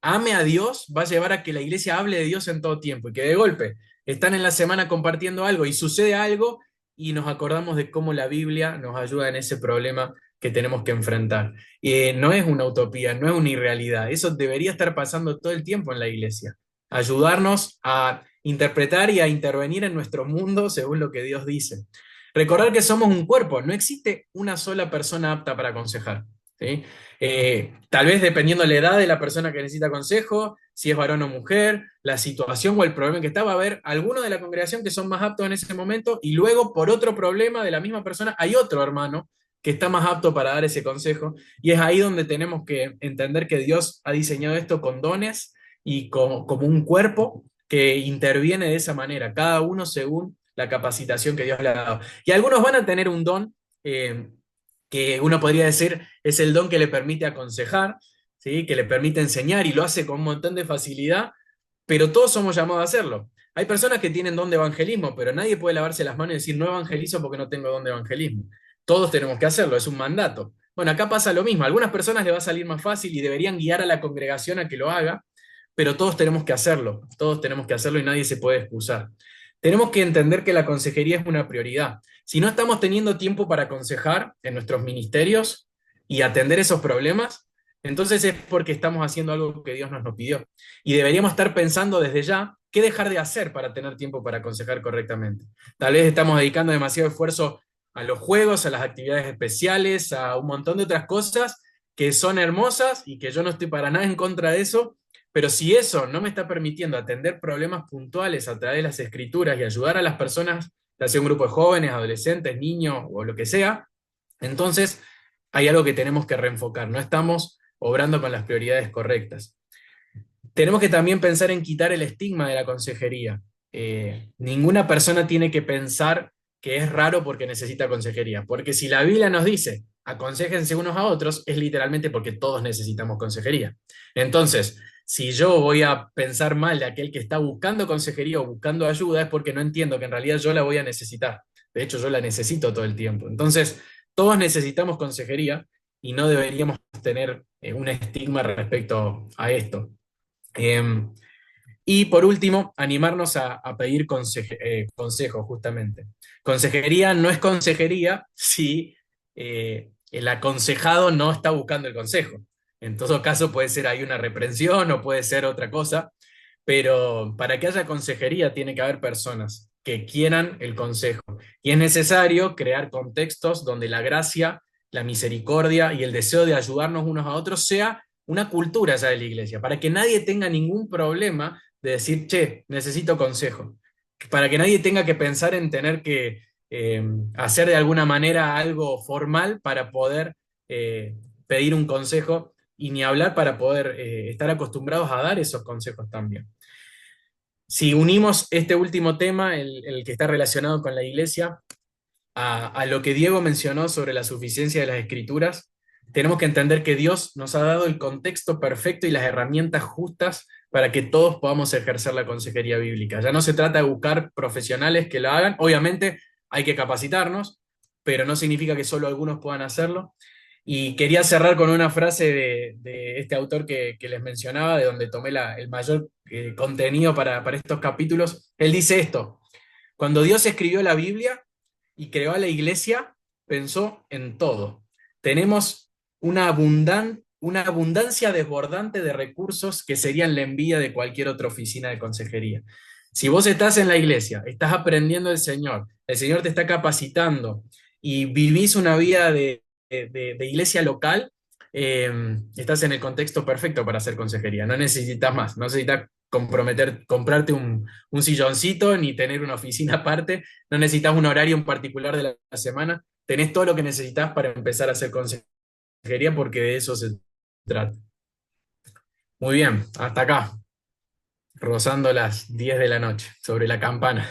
ame a Dios va a llevar a que la iglesia hable de Dios en todo tiempo, y que de golpe están en la semana compartiendo algo y sucede algo y nos acordamos de cómo la Biblia nos ayuda en ese problema que tenemos que enfrentar. No es una utopía, no es una irrealidad, eso debería estar pasando todo el tiempo en la iglesia, ayudarnos a interpretar y a intervenir en nuestro mundo según lo que Dios dice. Recordar que somos un cuerpo, no existe una sola persona apta para aconsejar, ¿sí? Tal vez dependiendo de la edad de la persona que necesita consejo, si es varón o mujer, la situación o el problema que está, va a haber algunos de la congregación que son más aptos en ese momento, y luego por otro problema de la misma persona hay otro hermano que está más apto para dar ese consejo, y es ahí donde tenemos que entender que Dios ha diseñado esto con dones y como un cuerpo que interviene de esa manera, cada uno según la capacitación que Dios le ha dado. Y algunos van a tener un don que uno podría decir es el don que le permite aconsejar, ¿sí? Que le permite enseñar, y lo hace con un montón de facilidad, pero todos somos llamados a hacerlo. Hay personas que tienen don de evangelismo, pero nadie puede lavarse las manos y decir no evangelizo porque no tengo don de evangelismo. Todos tenemos que hacerlo, es un mandato. Bueno, acá pasa lo mismo, a algunas personas les va a salir más fácil y deberían guiar a la congregación a que lo haga, pero todos tenemos que hacerlo y nadie se puede excusar. Tenemos que entender que la consejería es una prioridad. Si no estamos teniendo tiempo para aconsejar en nuestros ministerios y atender esos problemas, entonces es porque estamos haciendo algo que Dios nos pidió. Y deberíamos estar pensando desde ya qué dejar de hacer para tener tiempo para aconsejar correctamente. Tal vez estamos dedicando demasiado esfuerzo a los juegos, a las actividades especiales, a un montón de otras cosas que son hermosas y que yo no estoy para nada en contra de eso, pero si eso no me está permitiendo atender problemas puntuales a través de las escrituras y ayudar a las personas, ya sea un grupo de jóvenes, adolescentes, niños o lo que sea, entonces hay algo que tenemos que reenfocar, no estamos obrando con las prioridades correctas. Tenemos que también pensar en quitar el estigma de la consejería. Ninguna persona tiene que pensar que es raro porque necesita consejería, porque si la Biblia nos dice aconséjense unos a otros, es literalmente porque todos necesitamos consejería. Entonces, si yo voy a pensar mal de aquel que está buscando consejería o buscando ayuda, es porque no entiendo que en realidad yo la voy a necesitar. De hecho, yo la necesito todo el tiempo. Entonces, todos necesitamos consejería y no deberíamos tener un estigma respecto a esto. Y por último, animarnos a pedir consejo, justamente. Consejería no es consejería si el aconsejado no está buscando el consejo. En todo caso puede ser ahí una reprensión o puede ser otra cosa, pero para que haya consejería tiene que haber personas que quieran el consejo. Y es necesario crear contextos donde la gracia, la misericordia y el deseo de ayudarnos unos a otros sea una cultura ya de la iglesia, para que nadie tenga ningún problema de decir, che, necesito consejo. Para que nadie tenga que pensar en tener que hacer de alguna manera algo formal para poder pedir un consejo, y ni hablar para poder estar acostumbrados a dar esos consejos también. Si unimos este último tema, el que está relacionado con la iglesia, a lo que Diego mencionó sobre la suficiencia de las Escrituras, tenemos que entender que Dios nos ha dado el contexto perfecto y las herramientas justas para que todos podamos ejercer la consejería bíblica. Ya no se trata de buscar profesionales que lo hagan, obviamente hay que capacitarnos, pero no significa que solo algunos puedan hacerlo. Y quería cerrar con una frase de este autor que les mencionaba, de donde tomé el mayor contenido para estos capítulos. Él dice esto: cuando Dios escribió la Biblia y creó a la iglesia, pensó en todo. Tenemos una abundancia desbordante de recursos que serían la envidia de cualquier otra oficina de consejería. Si vos estás en la iglesia, estás aprendiendo del Señor, el Señor te está capacitando y vivís una vida de iglesia local, estás en el contexto perfecto para hacer consejería. No necesitas más, no necesitas comprarte un silloncito ni tener una oficina aparte, no necesitas un horario en particular de la semana, tenés todo lo que necesitas para empezar a hacer consejería, porque de eso se trata. Muy bien, hasta acá. rozando las 10 de la noche, sobre la campana.